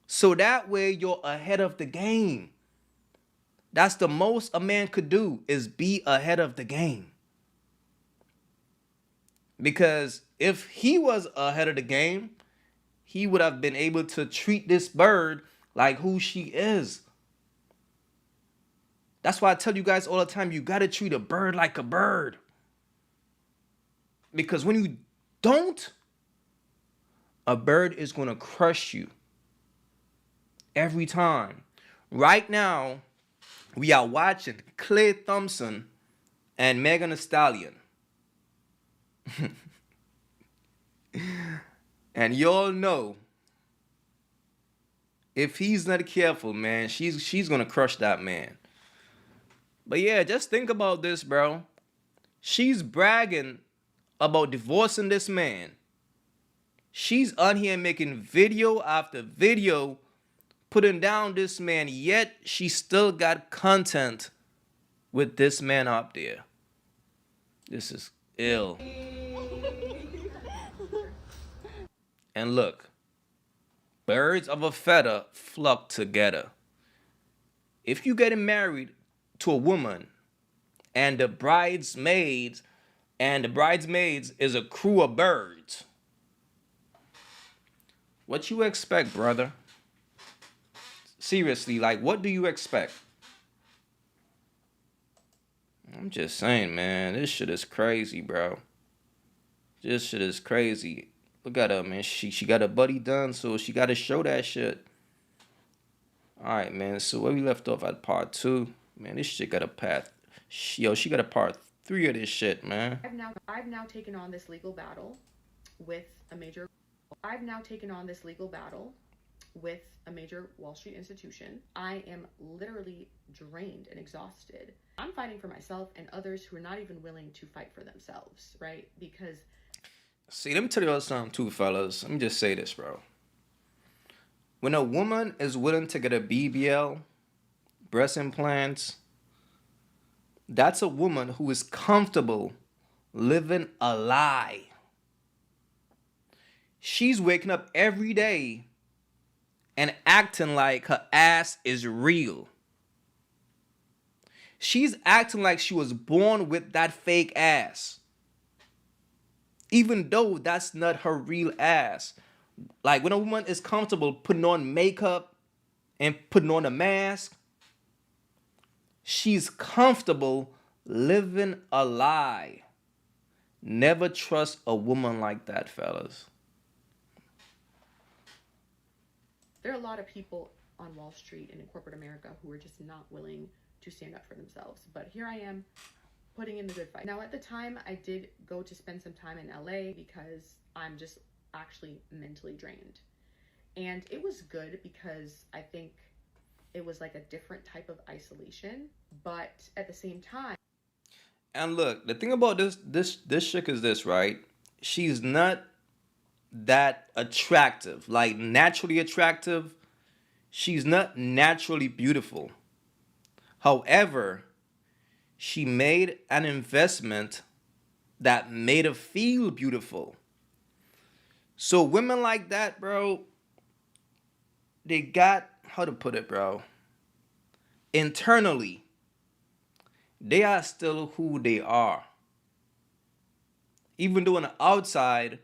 So that way you're ahead of the game. That's the most a man could do, is be ahead of the game. Because if he was ahead of the game, he would have been able to treat this bird like who she is. That's why I tell you guys all the time, you got to treat a bird like a bird. Because when you don't, a bird is going to crush you every time. Right now, we are watching Clay Thompson and Megan Thee Stallion. And y'all know, if he's not careful, man, she's going to crush that man. But yeah, just think about this, bro. She's bragging about divorcing this man. She's on here making video after video putting down this man, yet she still got content with this man up there. This is ill. And look, birds of a feather flock together. If you getting married to a woman and the bridesmaids is a crew of birds, what you expect, brother? Seriously, like, what do you expect? I'm just saying, man, this shit is crazy, bro. This shit is crazy. Look at her, man. She got her buddy done, so she got to show that shit. All right, man. So where we left off at part 2, man, this shit got a path. Yo, she got a part 3 of this shit, man. I've now taken on this legal battle with a major Wall Street institution. I am literally drained and exhausted. I'm fighting for myself and others who are not even willing to fight for themselves, right? Because see, let me tell you something too, fellas. Let me just say this, bro. When a woman is willing to get a BBL, breast implants, that's a woman who is comfortable living a lie. She's waking up every day and acting like her ass is real. She's acting like she was born with that fake ass, even though that's not her real ass. Like, when a woman is comfortable putting on makeup and putting on a mask, she's comfortable living a lie. Never trust a woman like that, fellas. there are a lot of people on Wall Street and in corporate America who are just not willing to stand up for themselves. But here I am putting in the good fight. Now, at the time, I did go to spend some time in LA because I'm just actually mentally drained. And it was good because I think it was like a different type of isolation, but at the same time, And look, the thing about this chick is this, right? She's not that attractive, like naturally attractive. She's not naturally beautiful. However, she made an investment that made her feel beautiful. So women like that, bro, they got, how to put it, bro? Internally, they are still who they are. Even though on the outside,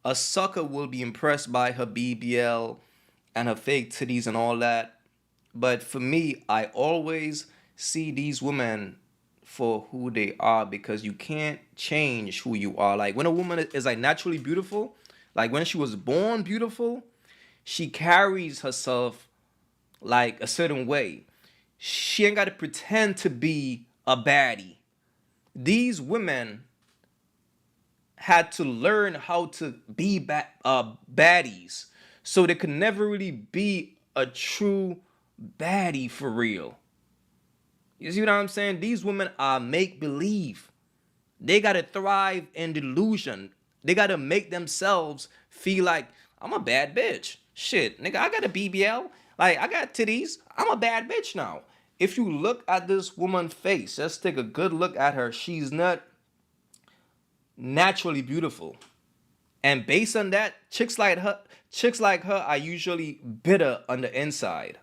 a sucker will be impressed by her BBL and her fake titties and all that. But for me, I always see these women for who they are, because you can't change who you are. Like when a woman is like naturally beautiful, like when she was born beautiful, she carries herself like a certain way. She ain't got to pretend to be a baddie. These women had to learn how to be baddies, so they could never really be a true baddie for real. You see what I'm saying? These women are make believe. They gotta thrive in delusion. They gotta make themselves feel like I'm a bad bitch. Shit, nigga, I got a BBL. Like I got titties. I'm a bad bitch now. If you look at this woman's face, let's take a good look at her. She's not naturally beautiful. And based on that, chicks like her are usually bitter on the inside.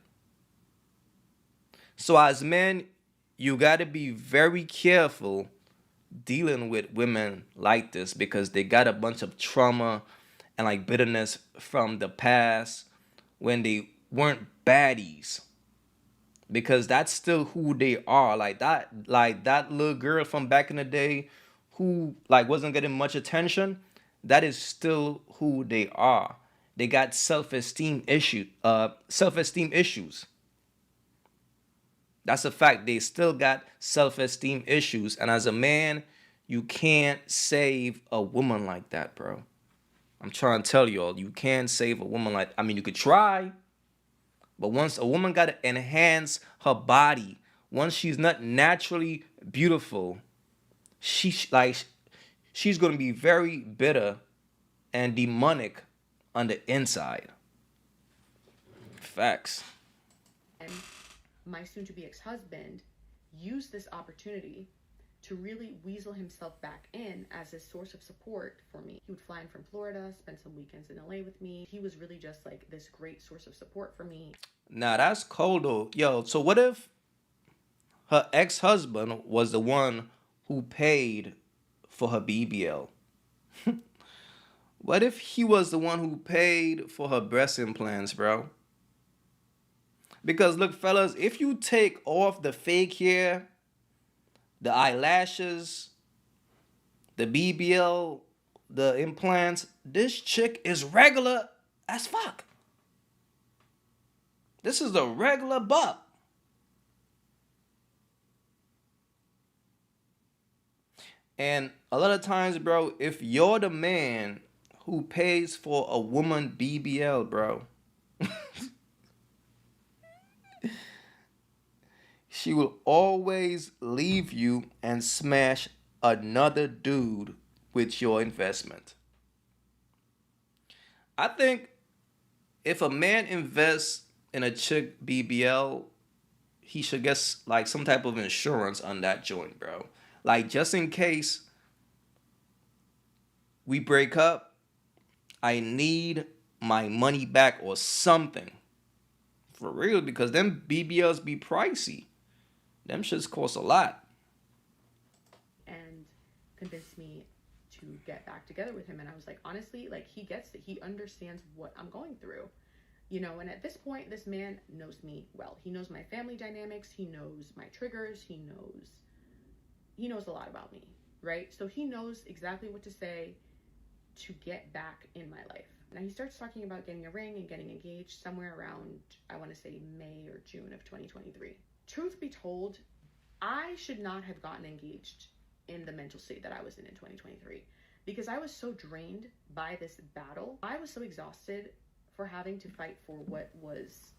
So as men, you got to be very careful dealing with women like this, because they got a bunch of trauma and like bitterness from the past when they weren't baddies, because that's still who they are. Like that little girl from back in the day who like wasn't getting much attention, that is still who they are. They got self-esteem issues. That's a fact. They still got self-esteem issues. And as a man, you can't save a woman like that, bro. I'm trying to tell y'all, you can't save a woman like, I mean, you could try, but once a woman got to enhance her body, once she's not naturally beautiful, she's going to be very bitter and demonic on the inside. Facts. and my soon-to-be ex-husband used this opportunity to really weasel himself back in as a source of support for me. He would fly in from Florida, spend some weekends in LA with me. He was really just like this great source of support for me. Nah, that's cold though. Yo, so what if her ex-husband was the one who paid for her BBL? What if he was the one who paid for her breast implants, bro? Because look, fellas, if you take off the fake hair, the eyelashes, the BBL, the implants, this chick is regular as fuck. This is a regular buck. And a lot of times, bro, if you're the man who pays for a woman BBL, bro, she will always leave you and smash another dude with your investment. I think if a man invests in a chick BBL, he should get like some type of insurance on that joint, bro. Like just in case we break up, I need my money back or something. For real, because them BBLs be pricey. Them shits cost a lot. And convinced me to get back together with him. And I was like, honestly, like he gets it. He understands what I'm going through. You know, and at this point, this man knows me well. He knows my family dynamics. He knows my triggers. He knows a lot about me, right? So he knows exactly what to say to get back in my life. Now he starts talking about getting a ring and getting engaged somewhere around, I want to say May or June of 2023. Truth be told, I should not have gotten engaged in the mental state that I was in 2023, because I was so drained by this battle. I was so exhausted for having to fight for what was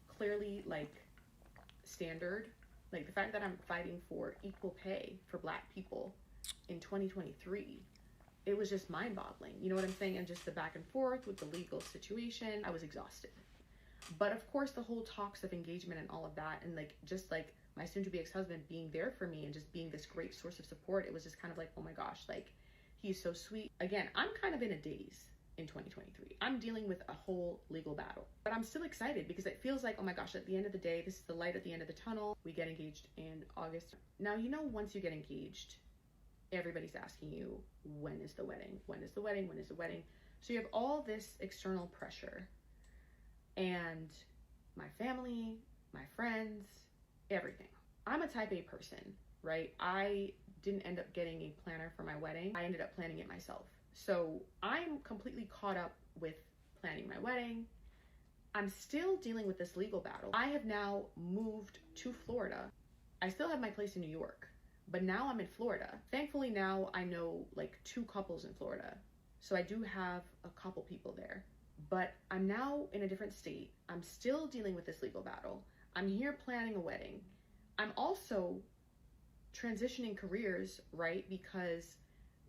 clearly like standard. Like the fact that I'm fighting for equal pay for Black people in 2023, it was just mind-boggling. You know what I'm saying? And just the back and forth with the legal situation, I was exhausted. But of course, the whole talks of engagement and all of that, and like just like my soon-to-be ex-husband being there for me and just being this great source of support, it was just kind of like, oh my gosh, like he's so sweet. Again, I'm kind of in a daze in 2023. I'm dealing with a whole legal battle, but I'm still excited because it feels like, oh my gosh, at the end of the day, this is the light at the end of the tunnel. We get engaged in August. Now, you know, once you get engaged, everybody's asking you, when is the wedding? When is the wedding? When is the wedding? So you have all this external pressure, and my family, my friends, everything. I'm a type A person, right? I didn't end up getting a planner for my wedding. I ended up planning it myself. So I'm completely caught up with planning my wedding. I'm still dealing with this legal battle. I have now moved to Florida. I still have my place in New York, but now I'm in Florida. Thankfully now I know like 2 couples in Florida. So I do have a couple people there, but I'm now in a different state. I'm still dealing with this legal battle. I'm here planning a wedding. I'm also transitioning careers, right? Because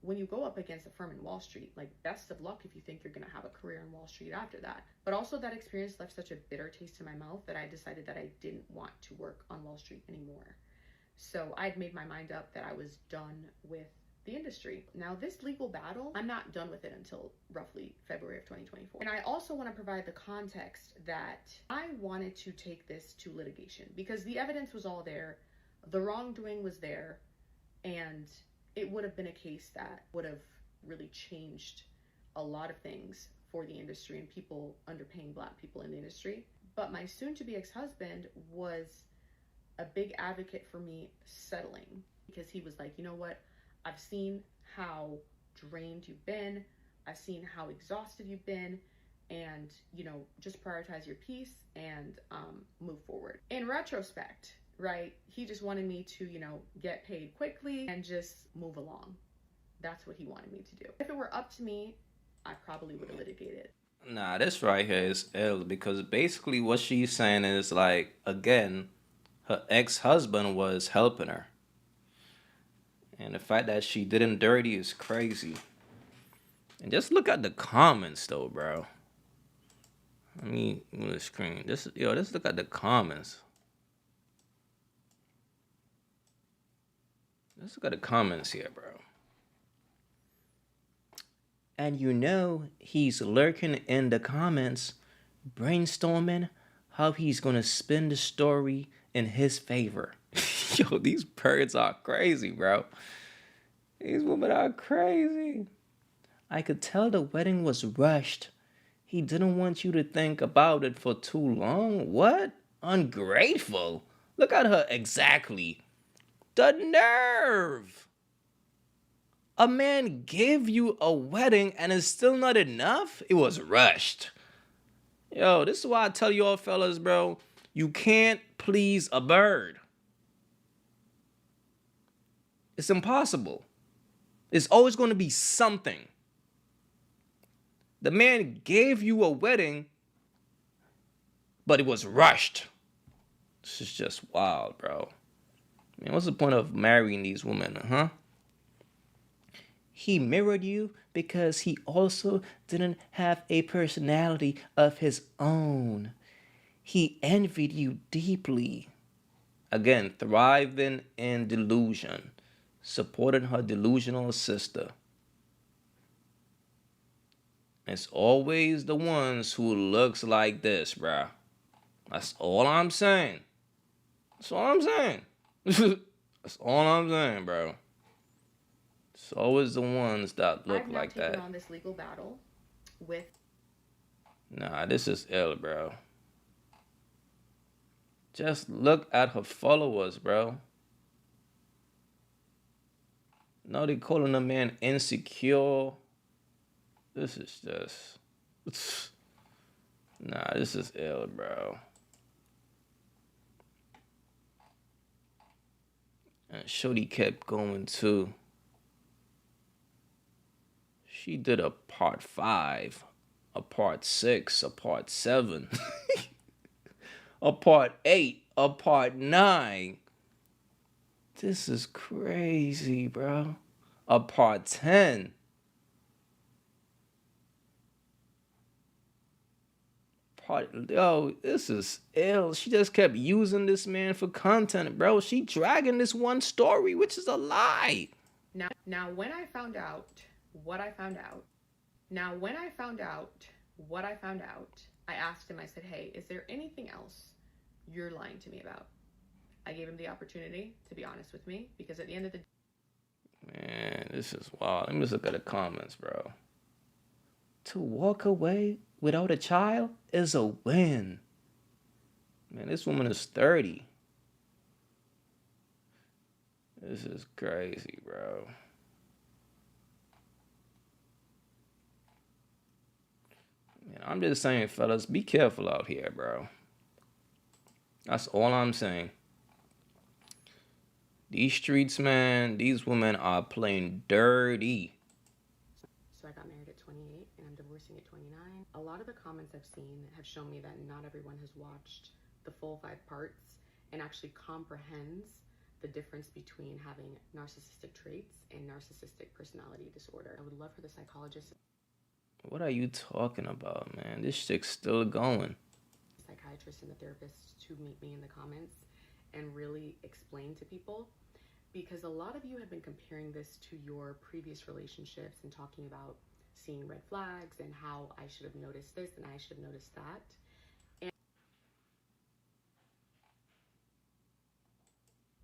when you go up against a firm in Wall Street, like best of luck if you think you're gonna have a career in Wall Street after that. But also that experience left such a bitter taste in my mouth that I decided that I didn't want to work on Wall Street anymore. So I'd made my mind up that I was done with the industry. Now this legal battle, I'm not done with it until roughly February of 2024. And I also want to provide the context that I wanted to take this to litigation because the evidence was all there, the wrongdoing was there, and it would have been a case that would have really changed a lot of things for the industry and people underpaying Black people in the industry. But my soon-to-be ex-husband was a big advocate for me settling because he was like, you know what? I've seen how drained you've been. I've seen how exhausted you've been. And, you know, just prioritize your peace and move forward. In retrospect, right, he just wanted me to, you know, get paid quickly and just move along. That's what he wanted me to do. If it were up to me, I probably would have litigated. Nah, this right here is ill because basically what she's saying is like, again, her ex-husband was helping her. And the fact that she did him dirty is crazy. And just look at the comments though, bro. Let me move the screen. Just look at the comments. Let's look at the comments here, bro. And you know he's lurking in the comments, brainstorming how he's gonna spin the story in his favor. Yo, these birds are crazy, bro. These women are crazy. I could tell the wedding was rushed. He didn't want you to think about it for too long. What? Ungrateful. Look at her exactly. The nerve. A man gave you a wedding and it's still not enough? It was rushed. Yo, this is why I tell y'all fellas, bro, you can't please a bird. It's impossible. It's always going to be something. The man gave you a wedding, but it was rushed. This is just wild, bro. I mean, what's the point of marrying these women, huh? He mirrored you because he also didn't have a personality of his own. He envied you deeply. Again, thriving in delusion, supporting her delusional sister. It's always the ones who looks like this, bruh. That's all I'm saying. That's all I'm saying. That's all I'm saying, bro. It's always the ones that look like that. I've now taken on this legal battle with... Nah, this is ill, bro. Just look at her followers, bro. No, they calling the man insecure. This is just nah. This is ill, bro. And Shorty kept going too. She did a part 5, a part 6, a part 7, a part 8, a part 9. This is crazy, bro. A part 10. Yo, this is ill. She just kept using this man for content, bro. She dragging this one story, which is a lie. Now when I found out what I found out, now when I found out what I found out, I asked him, I said, hey, is there anything else you're lying to me about? I gave him the opportunity to be honest with me, because at the end of the Man, this is wild. Let me just look at the comments, bro. To walk away without a child is a win. Man, this woman is 30. This is crazy, bro. Man, I'm just saying, fellas, be careful out here, bro. That's all I'm saying. These streets, man, these women are playing dirty. So I got married at 28 and I'm divorcing at 29. A lot of the comments I've seen have shown me that not everyone has watched the full 5 parts and actually comprehends the difference between having narcissistic traits and narcissistic personality disorder. I would love for the psychologist, What are you talking about, man? This chick's still going. psychiatrist, and the therapist to meet me in the comments and really explain to people, because a lot of you have been comparing this to your previous relationships and talking about seeing red flags and how I should have noticed this and I should have noticed that.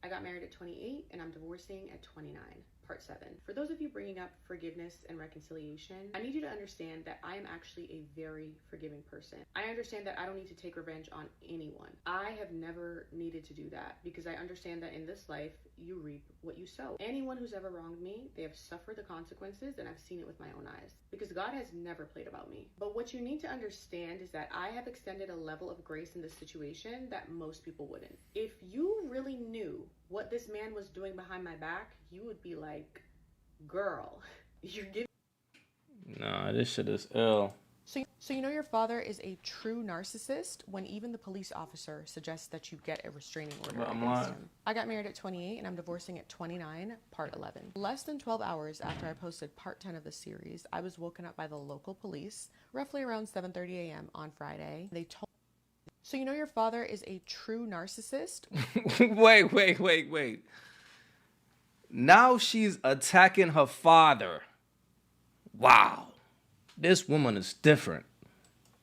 I got married at 28 and I'm divorcing at 29, part 7. For those of you bringing up forgiveness and reconciliation, I need you to understand that I am actually a very forgiving person. I understand that I don't need to take revenge on anyone. I have never needed to do that because I understand that in this life, you reap what you sow. Anyone who's ever wronged me, they have suffered the consequences, and I've seen it with my own eyes because God has never played about me. But what you need to understand is that I have extended a level of grace in this situation that most people wouldn't. If you really knew what this man was doing behind my back, you would be like, girl, you're giving. Nah, this shit is ill. So you know your father is a true narcissist when even the police officer suggests that you get a restraining order Bro, I'm against lying. him. I got married at 28 and I'm divorcing at 29, part 11. Less than 12 hours after I posted part 10 of the series, I was woken up by the local police roughly around 7:30 a.m. on Friday. They told So you know your father is a true narcissist? Wait. Now she's attacking her father. Wow. This woman is different.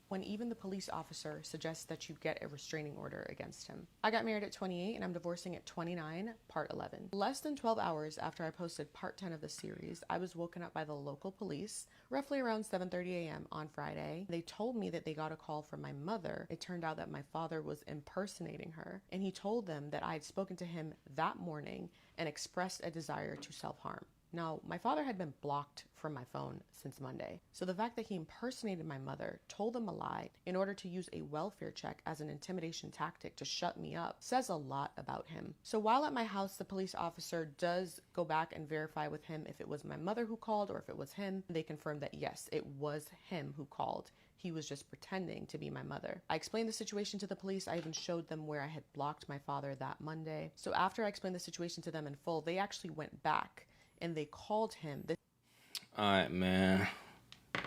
When even the police officer suggests that you get a restraining order against him. I got married at 28 and I'm divorcing at 29, part 11. Less than 12 hours after I posted part 10 of the series, I was woken up by the local police roughly around 7:30 a.m. on Friday. They told me that they got a call from my mother. It turned out that my father was impersonating her, and he told them that I had spoken to him that morning and expressed a desire to self-harm. Now, my father had been blocked from my phone since Monday, so the fact that he impersonated my mother, told them a lie in order to use a welfare check as an intimidation tactic to shut me up says a lot about him. So while at my house, the police officer does go back and verify with him if it was my mother who called or if it was him. They confirmed that yes, it was him who called. He was just pretending to be my mother. I explained the situation to the police. I even showed them where I had blocked my father that Monday. So after I explained the situation to them in full, they actually went back and they called him. All right, man.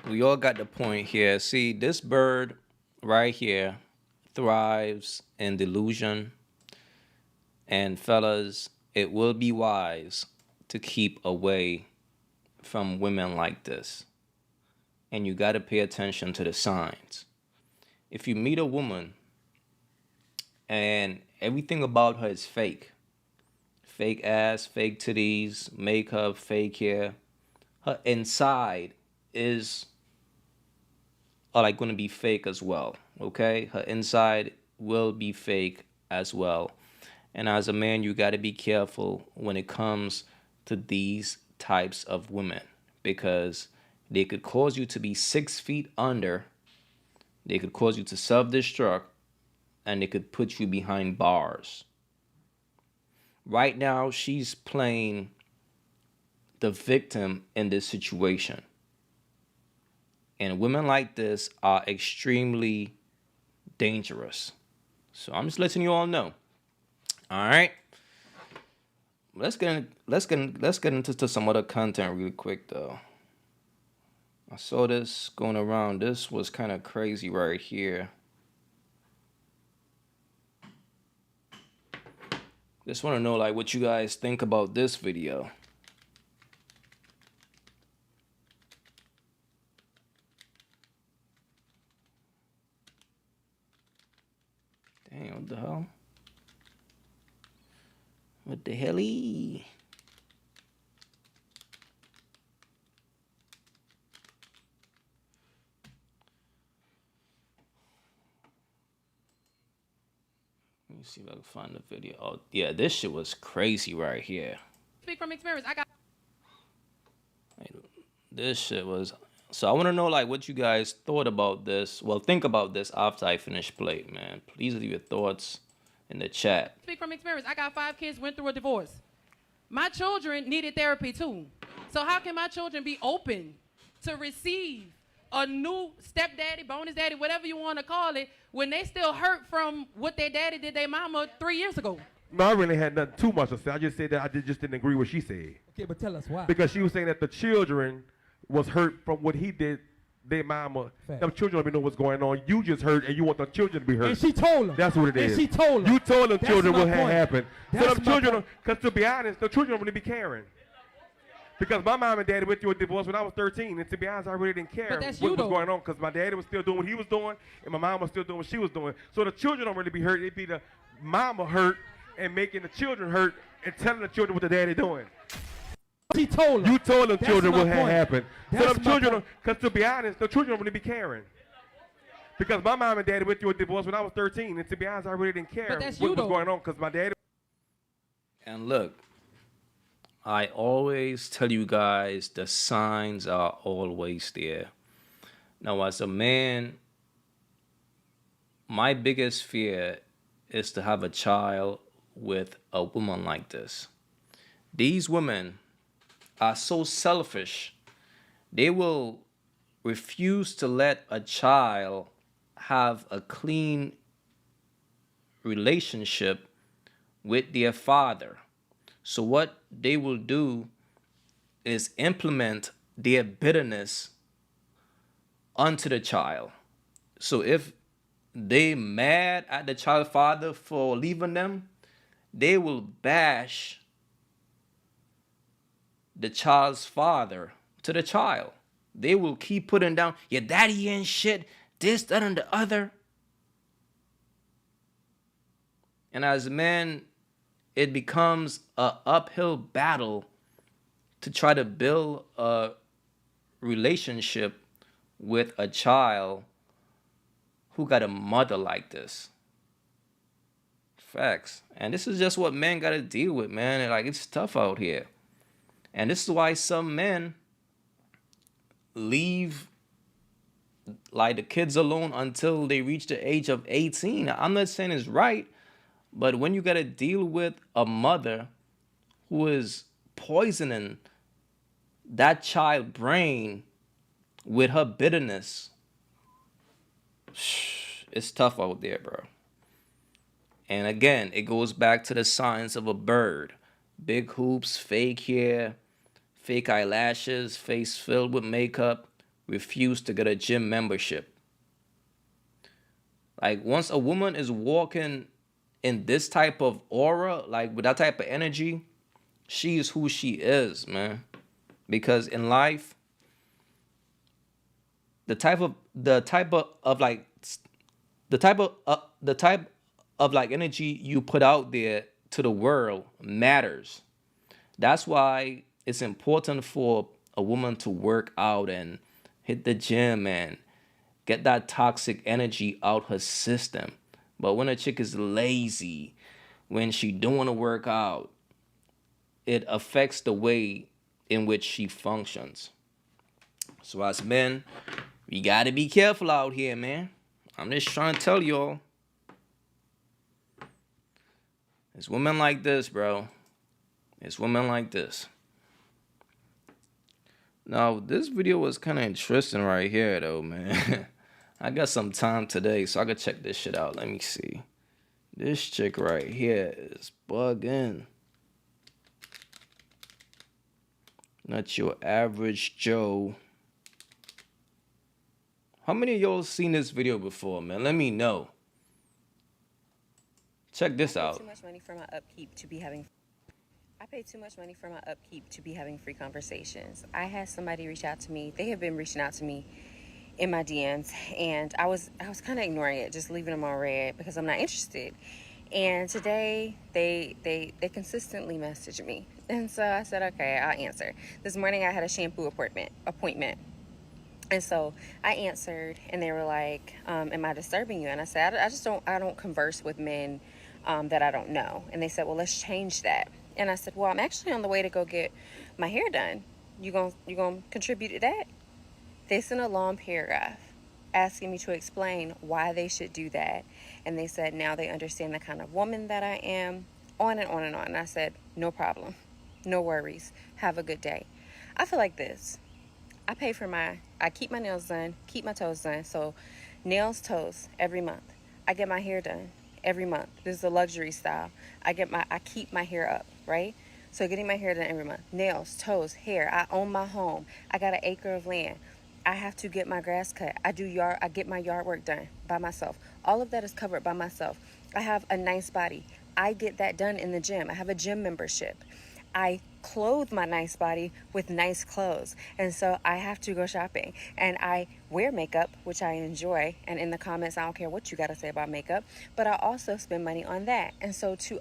We all got the point here. See, this bird right here thrives in delusion. And fellas, it will be wise to keep away from women like this. And you got to pay attention to the signs. If you meet a woman and everything about her is fake, fake ass, fake titties, makeup, fake hair, her inside is like going to be fake as well. Okay, her inside will be fake as well. And as a man, you got to be careful when it comes to these types of women, because They could cause you to be 6 feet under. They could cause you to self-destruct, and they could put you behind bars. Right now, she's playing the victim in this situation. And women like this are extremely dangerous. So I'm just letting you all know. All right. Let's get into some other content really quick though. I saw this going around. This was kind of crazy right here. Just want to know like what you guys think about this video. Damn, what the hell? What the hell-y? Let me see if I can find the video. Oh, yeah, this shit was crazy right here. Speak from experience. I got. This shit was. So I want to know like what you guys thought about this. Well, think about this after I finish playing, man. Please leave your thoughts in the chat. Speak from experience. I got 5 kids, went through a divorce. My children needed therapy too. So how can my children be open to receive a new stepdaddy, bonus daddy, whatever you want to call it, when they still hurt from what their daddy did their mama 3 years ago? No, I really had nothing too much to say. I just said that just didn't agree with what she said. Okay, but tell us why. Because she was saying that the children was hurt from what he did their mama. Fact. Them children don't even know what's going on. You just hurt and you want the children to be hurt. And she told them. That's what it is. And she told them. You told them That's children my what had point. happened. That's So them my children, point. because to be honest, the children don't really be caring. Because my mom and daddy went through a divorce when I was 13, and to be honest, I really didn't care But that's what you, was though. going on, because my daddy was still doing what he was doing, and my mom was still doing what she was doing. So the children don't really be hurt. It'd be the mama hurt and making the children hurt and telling the children what the daddy doing. She told them. You told them That's children my what had point. happened. That's So them my children, point. because to be honest, the children don't really be caring. Because my mom and daddy went through a divorce when I was 13, and to be honest, I really didn't care But that's what you, was though. going on, because my daddy. And look, I always tell you guys the signs are always there. Now, as a man, my biggest fear is to have a child with a woman like this. These women are so selfish. They will refuse to let a child have a clean relationship with their father. So what they will do is implement their bitterness onto the child. So if they mad at the child father for leaving them, they will bash the child's father to the child. They will keep putting down, your daddy ain't shit, this, that, and the other. And as men, it becomes an uphill battle to try to build a relationship with a child who got a mother like this. Facts. And this is just what men got to deal with, man. And like, it's tough out here. And this is why some men leave like the kids alone until they reach the age of 18. I'm not saying it's right, but when you got to deal with a mother who is poisoning that child's brain with her bitterness, it's tough out there, bro. And again, it goes back to the signs of a bird. Big hoops, fake hair, fake eyelashes, face filled with makeup, refuse to get a gym membership. Like, once a woman is walking in this type of aura, like with that type of energy, she is who she is, man. Because in life, the type of energy you put out there to the world matters. That's why it's important for a woman to work out and hit the gym and get that toxic energy out her system. But when a chick is lazy, when she don't want to work out, it affects the way in which she functions. So as men, we gotta be careful out here, man. I'm just trying to tell y'all. It's women like this, bro. It's women like this. Now, this video was kind of interesting right here, though, man. I got some time today, so I could check this shit out. Let me see. This chick right here is bugging. Not your average Joe. How many of y'all seen this video before, man? Let me know. Check this out. Too much money for my upkeep to be having. I pay too much money for my upkeep to be having free conversations. I had somebody reach out to me. They have been reaching out to me in my DMs, and I was kind of ignoring it, just leaving them on red because I'm not interested. And today they consistently message me, and so I said, okay, I'll answer. This morning I had a shampoo appointment. And so I answered, and they were like, am I disturbing you? And I said, I don't converse with men that I don't know. And they said, well, let's change that. And I said, well, I'm actually on the way to go get my hair done. You gonna contribute to that? They sent a long paragraph asking me to explain why they should do that. And they said now they understand the kind of woman that I am, on and on and on. And I said, no problem, no worries, have a good day. I feel like this. I keep my nails done, keep my toes done. So nails, toes, every month. I get my hair done every month. This is a luxury style. I keep my hair up, right? So getting my hair done every month. Nails, toes, hair. I own my home. I got an acre of land. I have to get my grass cut. I get my yard work done by myself. All of that is covered by myself. I have a nice body. I get that done in the gym. I have a gym membership. I clothe my nice body with nice clothes. And so I have to go shopping. And I wear makeup, which I enjoy. And in the comments, I don't care what you got to say about makeup. But I also spend money on that. And so to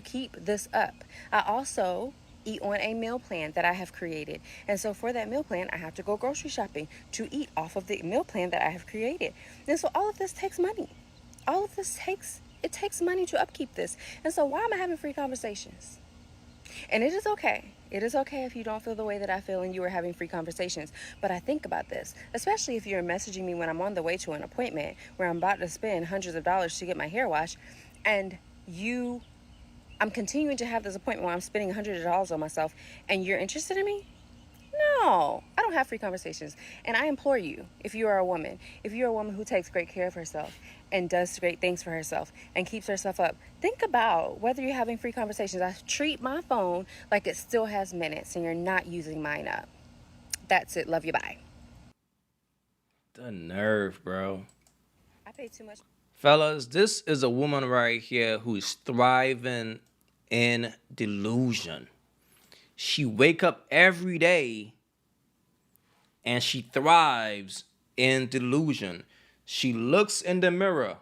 keep this up, I also eat on a meal plan that I have created. And so for that meal plan, I have to go grocery shopping to eat off of the meal plan that I have created. And so all of this takes money. It takes money to upkeep this. And so why am I having free conversations? And it is okay. It is okay if you don't feel the way that I feel and you are having free conversations. But I think about this, especially if you're messaging me when I'm on the way to an appointment where I'm about to spend hundreds of dollars to get my hair washed, and I'm continuing to have this appointment where I'm spending $100 on myself, and you're interested in me? No, I don't have free conversations. And I implore you, if you're a woman who takes great care of herself and does great things for herself and keeps herself up, think about whether you're having free conversations. I treat my phone like it still has minutes and you're not using mine up. That's it. Love you. Bye. The nerve, bro. I pay too much. Fellas, this is a woman right here who's thriving in delusion. She wake up every day and she thrives in delusion. She looks in the mirror.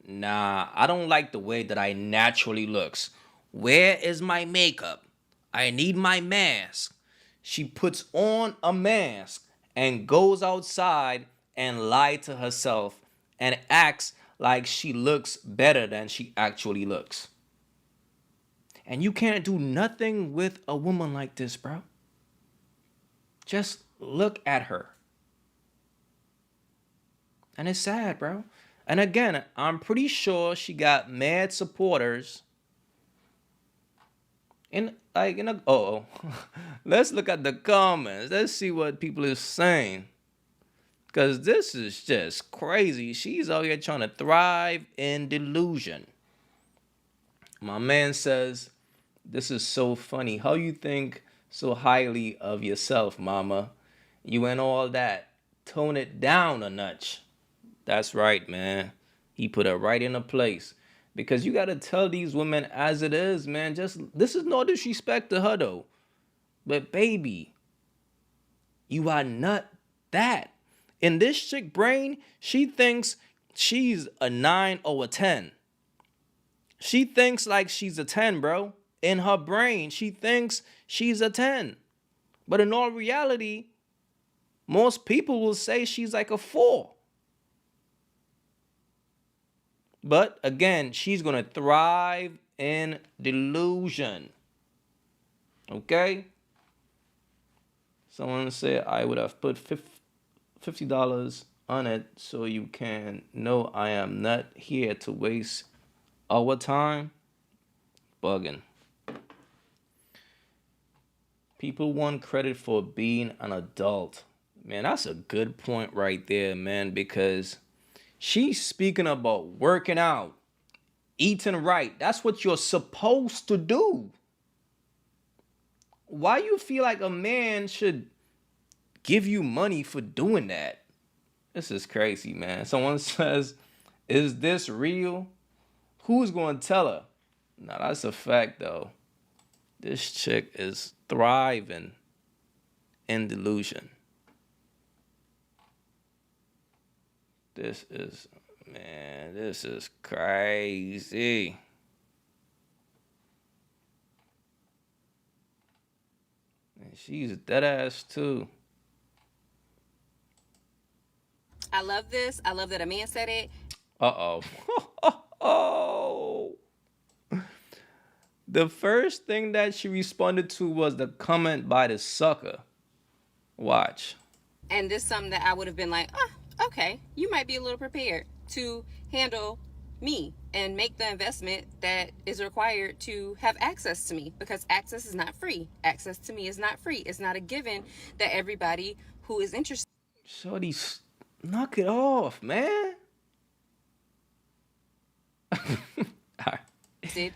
Nah, I don't like the way that I naturally looks. Where is my makeup? I need my mask. She puts on a mask and goes outside and lies to herself and acts like she looks better than she actually looks. And you can't do nothing with a woman like this, bro. Just look at her. And it's sad, bro. And again, I'm pretty sure she got mad supporters. Let's look at the comments. Let's see what people are saying. Because this is just crazy. She's out here trying to thrive in delusion. My man says, this is so funny. How you think so highly of yourself, mama? You and all that. Tone it down a notch. That's right, man. He put her right in a place. Because you got to tell these women as it is, man. This is no disrespect to her, though. But, baby, you are not that. In this chick brain, she thinks she's a 9 or a 10. She thinks like she's a 10, bro. In her brain, she thinks she's a 10. But in all reality, most people will say she's like a 4. But again, she's going to thrive in delusion. Okay? Someone said I would have put $50 on it so you can know I am not here to waste our time. Bugging. People want credit for being an adult. Man, that's a good point right there, man, because she's speaking about working out, eating right. That's what you're supposed to do. Why you feel like a man should give you money for doing that? This is crazy, man. Someone says, is this real? Who's going to tell her? Now, that's a fact, though. This chick is thriving in delusion. This is, man, this is crazy. And she's dead ass, too. I love this. I love that a man said it. Uh-oh. Oh. The first thing that she responded to was the comment by the sucker. Watch. And this is something that I would have been like, oh, okay, you might be a little prepared to handle me and make the investment that is required to have access to me, because access is not free. Access to me is not free. It's not a given that everybody who is interested Shorty, knock it off, man.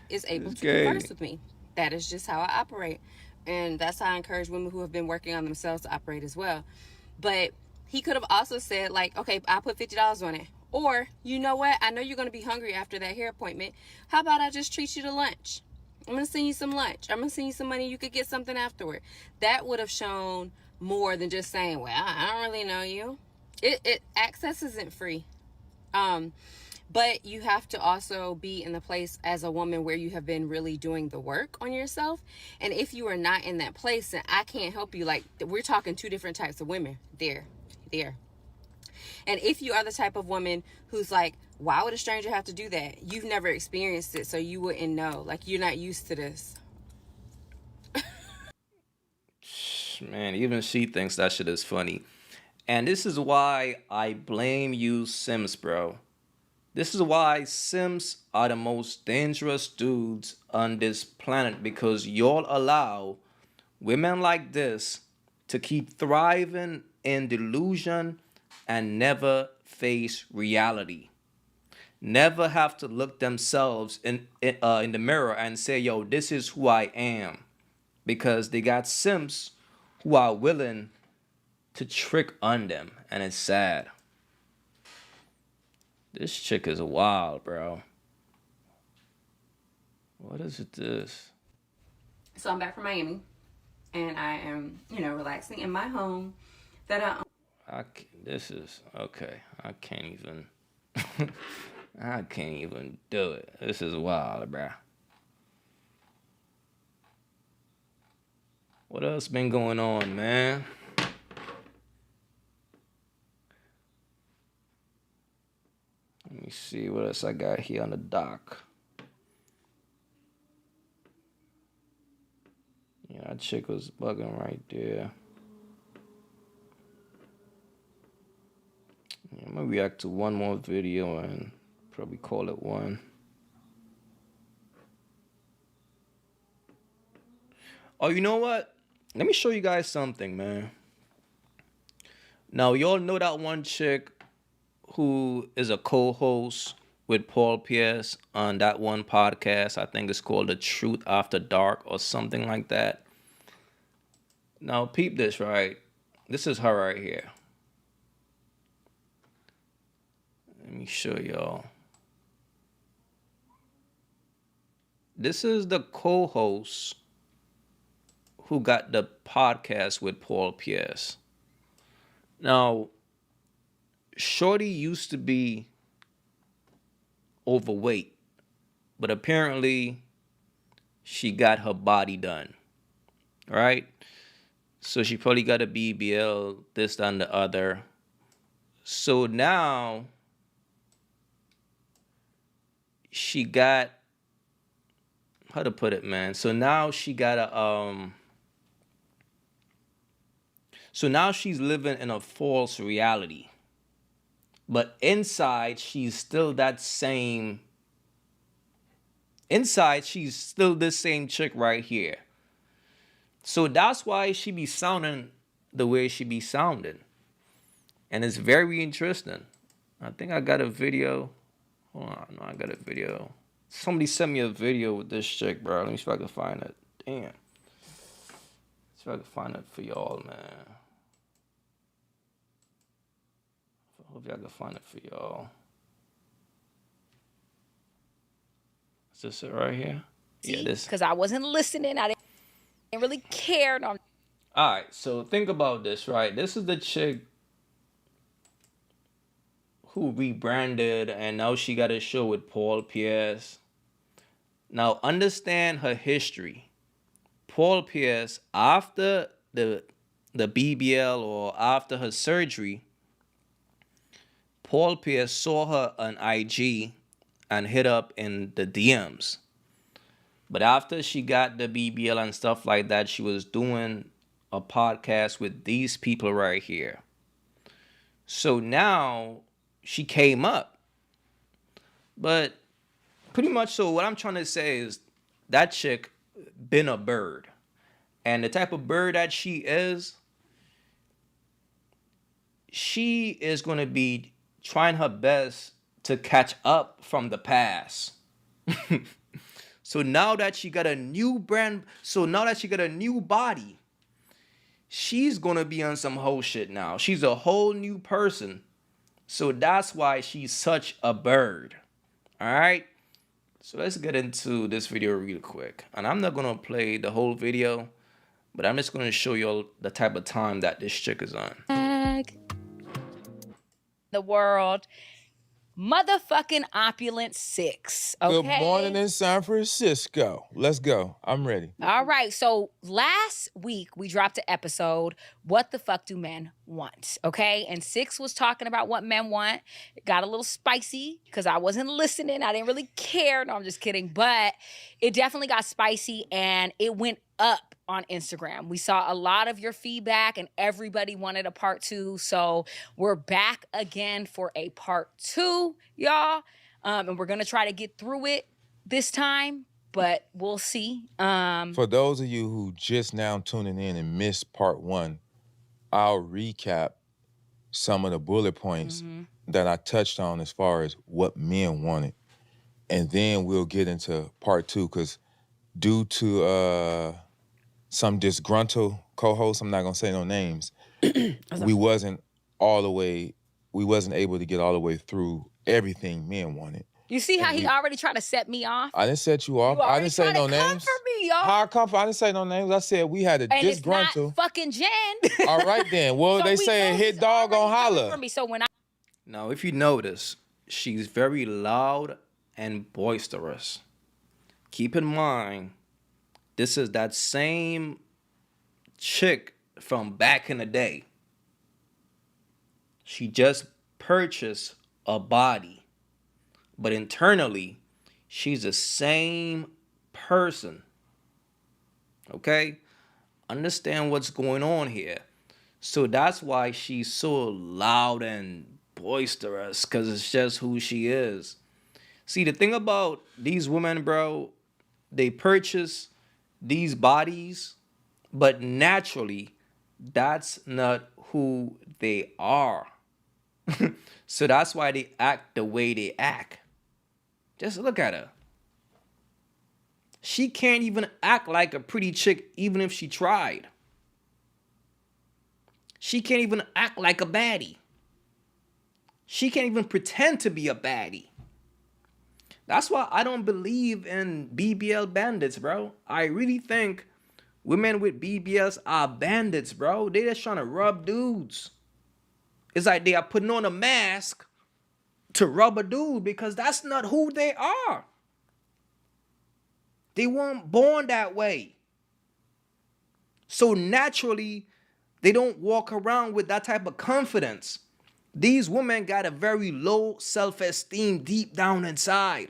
is able to converse with me. That is just how I operate. And that's how I encourage women who have been working on themselves to operate as well. But he could have also said, like, okay, I'll put $50 on it. Or, you know what? I know you're going to be hungry after that hair appointment. How about I just treat you to lunch? I'm going to send you some lunch. I'm going to send you some money. You could get something afterward. That would have shown more than just saying, well, I don't really know you. Access isn't free. But you have to also be in the place as a woman where you have been really doing the work on yourself. And if you are not in that place, then I can't help you. Like, we're talking two different types of women there. And if you are the type of woman who's like, why would a stranger have to do that? You've never experienced it, so you wouldn't know. Like, you're not used to this. Man, even she thinks that shit is funny. And this is why I blame you, Sims, bro. This is why Sims are the most dangerous dudes on this planet, because y'all allow women like this to keep thriving in delusion and never face reality. Never have to look themselves in the mirror and say, yo, this is who I am. Because they got Sims who are willing to trick on them. And it's sad. This chick is wild, bro. What is it this? So I'm back from Miami, and I am, relaxing in my home that I own. This is, okay. I can't even, I can't even do it. This is wild, bro. What else been going on, man? Let me see what else I got here on the dock. Yeah, that chick was bugging right there. Yeah, I'm gonna react to one more video and probably call it one. Oh, you know what? Let me show you guys something, man. Now, y'all know that one chick who is a co-host with Paul Pierce on that one podcast. I think it's called The Truth After Dark or something like that. Now, peep this, right? This is her right here. Let me show y'all. This is the co-host who got the podcast with Paul Pierce. Now, Shorty used to be overweight, but apparently she got her body done, right? So she probably got a BBL, this, that, and the other. So now she got, how to put it, man? So now she got a, So now she's living in a false reality. But inside, she's still that same. Inside, she's still this same chick right here. So that's why she be sounding the way she be sounding. And it's very interesting. I think I got a video. Hold on, no, I got a video. Somebody sent me a video with this chick, bro. Let me see if I can find it. Damn. See if I can find it for y'all, man. I hope y'all can find it for y'all. Is this it right here? Yeah, this. Because I wasn't listening. I didn't really care. No. All right, so think about this, right? This is the chick who rebranded, and now she got a show with Paul Pierce. Now, understand her history. Paul Pierce, after the BBL or after her surgery, Paul Pierce saw her on IG and hit up in the DMs. But after she got the BBL and stuff like that, she was doing a podcast with these people right here. So now she came up. But pretty much, so what I'm trying to say is that chick been a bird. And the type of bird that she is going to be trying her best to catch up from the past. So now that she got a new brand, so now that she got a new body, she's going to be on some whole shit now. She's a whole new person. So that's why she's such a bird. All right? So let's get into this video real quick. And I'm not going to play the whole video, but I'm just going to show you the type of time that this chick is on. The world. Motherfucking opulent 6. Okay? Good morning in San Francisco. Let's go. I'm ready. All right. So last week we dropped an episode, What the Fuck Do Men Want? Okay. And 6 was talking about what men want. It got a little spicy because I wasn't listening. I didn't really care. No, I'm just kidding. But it definitely got spicy and it went up on Instagram. We saw a lot of your feedback and everybody wanted a part 2. So we're back again for a part 2, y'all. And we're going to try to get through it this time, but we'll see. For those of you who just now tuning in and missed part 1, I'll recap some of the bullet points that I touched on as far as what men wanted. And then we'll get into part 2 because due to some disgruntled co-hosts, I'm not gonna say no names, we wasn't able to get all the way through everything men wanted. You see how he already tried to set me off? I didn't set you off. I didn't say no names. For me, y'all. How I come for? I didn't say no names. I said we had a And disgruntled. it's not fucking Jen. All right then. Well, So they we say know hit he's dog on already coming holler. for me. So when I Now, if you notice, she's very loud and boisterous. Keep in mind, this is that same chick from back in the day. She just purchased a body, but internally, she's the same person. Okay? Understand what's going on here. So that's why she's so loud and boisterous, because it's just who she is. See, the thing about these women, bro, they purchase these bodies, but naturally, that's not who they are. So that's why they act the way they act. Just look at her. She can't even act like a pretty chick, even if she tried. She can't even act like a baddie. She can't even pretend to be a baddie. That's why I don't believe in BBL bandits, bro. I really think women with BBLs are bandits, bro. They just trying to rub dudes. It's like they are putting on a mask to rub a dude because that's not who they are. They weren't born that way. So naturally, they don't walk around with that type of confidence. These women got a very low self-esteem deep down inside.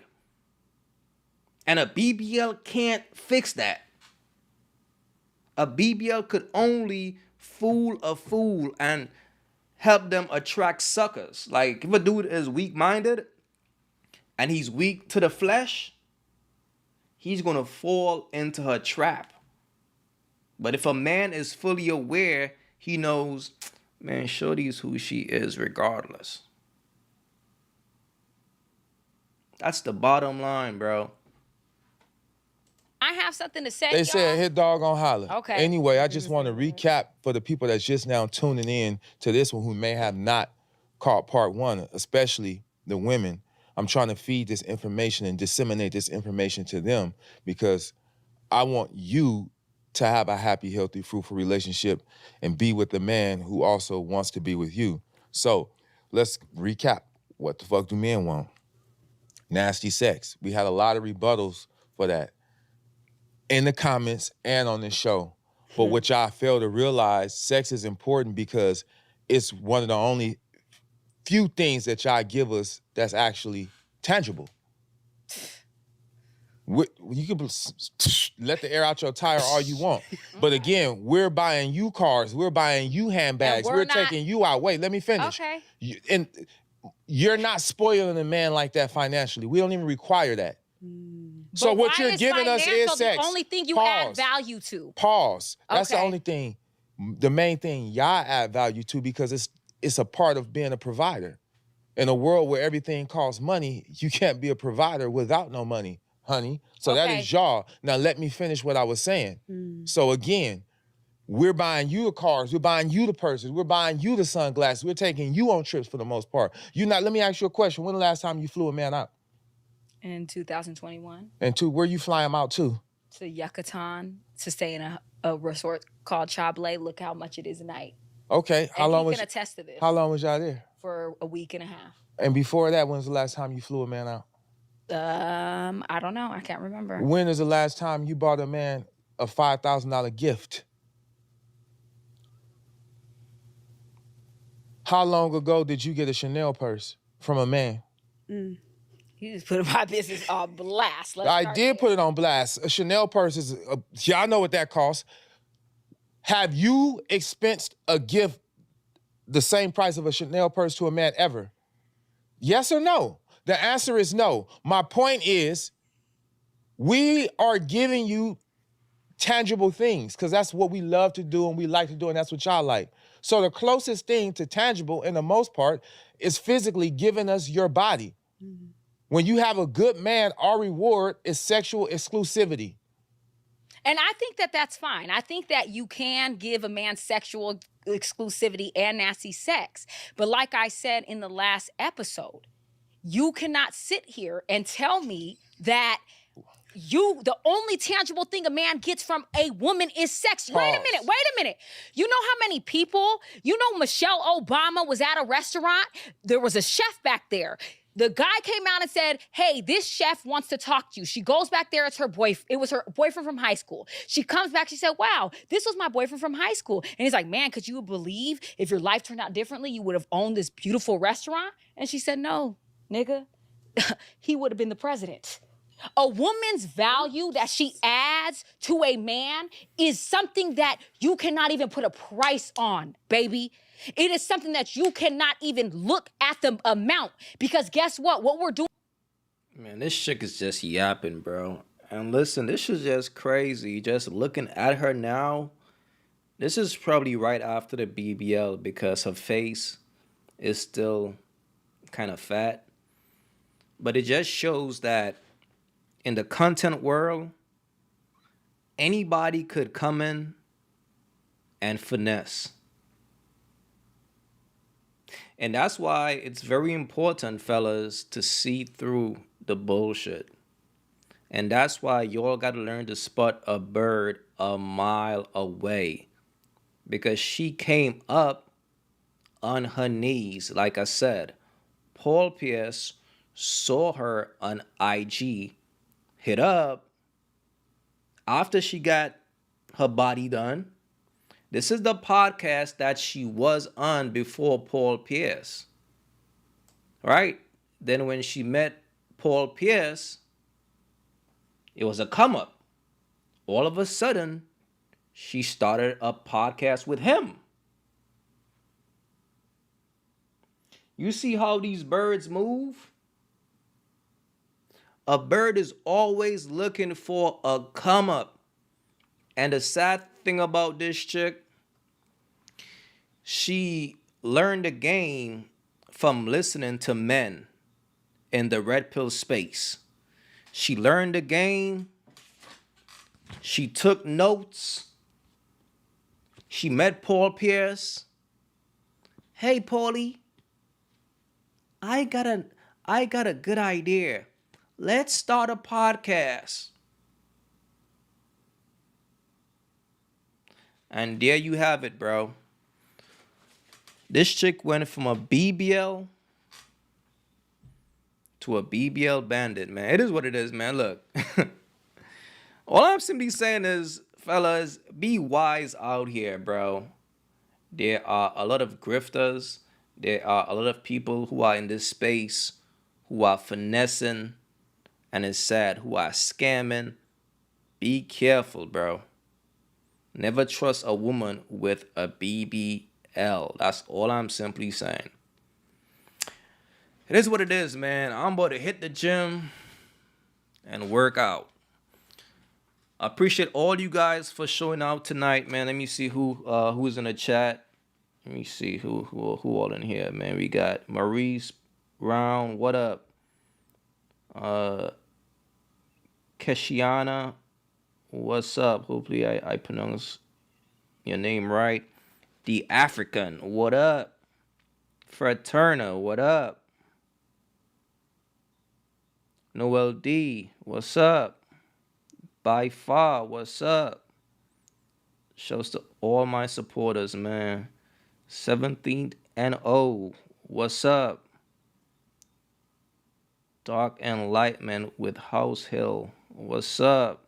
And a BBL can't fix that. A BBL could only fool a fool and help them attract suckers. Like, if a dude is weak-minded and he's weak to the flesh, he's gonna fall into her trap. But if a man is fully aware, he knows, man, shorty's who she is regardless. That's the bottom line, bro. I have something to say. They said hit dog on holler. Okay. Anyway, I just want to recap for the people that's just now tuning in to this one who may have not caught part one, especially the women. I'm trying to feed this information and disseminate this information to them because I want you to have a happy, healthy, fruitful relationship and be with the man who also wants to be with you. So let's recap. What the fuck do men want? Nasty sex. We had a lot of rebuttals for that in the comments and on this show. But what y'all fail to realize, sex is important because it's one of the only few things that y'all give us that's actually tangible. You can let the air out your tire all you want. But again, we're buying you cars. We're buying you handbags. We're taking you out. Wait, let me finish. Okay. And you're not spoiling a man like that financially. We don't even require that. So But what why you're is giving us is financial sex. the only thing you Pause. add value to? Pause. That's the Okay. only thing, the main thing y'all add value to because it's a part of being a provider. In a world where everything costs money, you can't be a provider without no money, honey. So that is y'all. Now let me finish what I was saying. So again, we're buying you the cars, we're buying you the purses, we're buying you the sunglasses, we're taking you on trips for the most part. Let me ask you a question. When the last time you flew a man out? In 2021. And where you fly him out to? To Yucatan to stay in a resort called Chablé. Look how much it is a night. Okay. How long was? He can attest to this. How long was y'all there? For a week and a half. And before that, when was the last time you flew a man out? I don't know. I can't remember. When is the last time you bought a man a $5,000 gift? How long ago did you get a Chanel purse from a man? You just put my business on blast. I did put it on blast. A Chanel purse is, y'all know what that costs. Have you expensed a gift the same price of a Chanel purse to a man ever? Yes or no? The answer is no. My point is, we are giving you tangible things because that's what we love to do and we like to do and that's what y'all like. So the closest thing to tangible in the most part is physically giving us your body. When you have a good man, our reward is sexual exclusivity. And I think that that's fine. I think that you can give a man sexual exclusivity and nasty sex. But like I said in the last episode, you cannot sit here and tell me that the only tangible thing a man gets from a woman is sex. Pause. Wait a minute. You know how many people, Michelle Obama was at a restaurant? There was a chef back there. The guy came out and said, hey, this chef wants to talk to you. She goes back there, it was her boyfriend from high school. She comes back, she said, wow, this was my boyfriend from high school. And he's like, man, could you believe if your life turned out differently, you would have owned this beautiful restaurant? And she said, no, nigga, he would have been the president. A woman's value that she adds to a man is something that you cannot even put a price on, baby. It is something that you cannot even look at the amount because guess what? What we're doing. Man, this chick is just yapping, bro. And listen, this is just crazy. Just looking at her now, this is probably right after the BBL because her face is still kind of fat. But it just shows that in the content world, anybody could come in and finesse. And that's why it's very important, fellas, to see through the bullshit. And that's why y'all got to learn to spot a bird a mile away. Because she came up on her knees, like I said. Paul Pierce saw her on IG, hit up after she got her body done. This is the podcast that she was on before Paul Pierce. Right? Then when she met Paul Pierce, it was a come up. All of a sudden, she started a podcast with him. You see how these birds move? A bird is always looking for a come up. And the sad thing about this chick, she learned the game from listening to men in the red pill space. She learned the game. She took notes. She met Paul Pierce. Hey, Paulie, I got a good idea. Let's start a podcast. And there you have it, bro. This chick went from a BBL to a BBL bandit, man. It is what it is, man. Look. All I'm simply saying is, fellas, be wise out here, bro. There are a lot of grifters. There are a lot of people who are in this space who are finessing, and it's sad, who are scamming. Be careful, bro. Never trust a woman with a BBL. That's all I'm simply saying. It is what it is, man. I'm about to hit the gym and work out. I appreciate all you guys for showing out tonight, man. Let me see who's in the chat. Let me see who all in here, man. We got Maurice Brown. What up? Keshiana. What's up? Hopefully I pronounce your name right. The African. What up? Fred Turner. What up? Noel D. What's up? By far, what's up? Shouts to all my supporters, man. 17th and O. What's up? Dark Enlightenment with House Hill. What's up?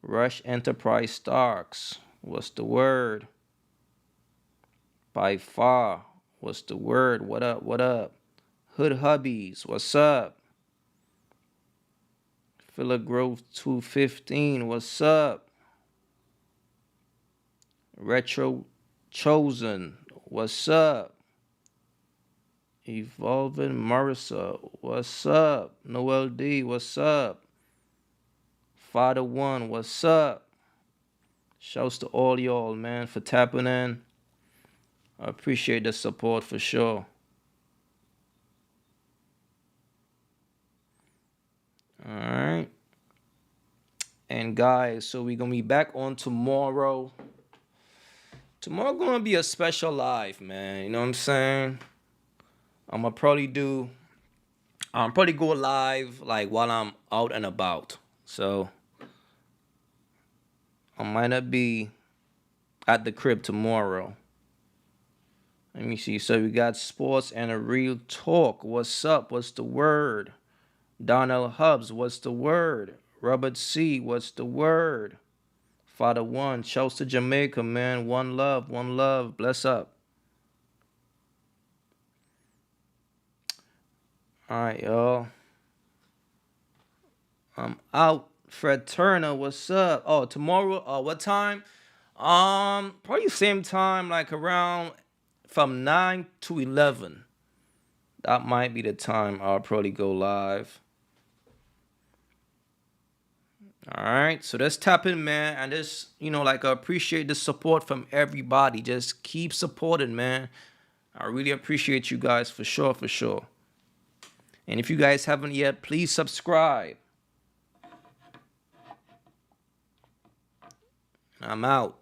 Rush Enterprise Starks. What's the word? By far. What's the word? What up? What up? Hood Hubbies. What's up? Phila Grove 215. What's up? Retro Chosen. What's up? Evolving Marissa. What's up? Noel D. What's up? Father One. What's up? Shouts to all y'all, man, for tapping in. I appreciate the support for sure. All right. And guys, so we're going to be back on tomorrow. Tomorrow going to be a special live, man. You know what I'm saying? I'm going to probably go live like while I'm out and about. So I might not be at the crib tomorrow. Let me see. So we got sports and a real talk. What's up? What's the word? Donnell Hubs, what's the word? Robert C, what's the word? Father One, shouts to Jamaica, man. One love, one love. Bless up. All right, y'all. I'm out. Fred Turner, what's up? Oh, tomorrow, what time? Probably same time, like around from 9 to 11. That might be the time I'll probably go live. All right, so let's tap in, man, and just, I appreciate the support from everybody. Just keep supporting, man. I really appreciate you guys for sure, for sure. And if you guys haven't yet, please subscribe. I'm out.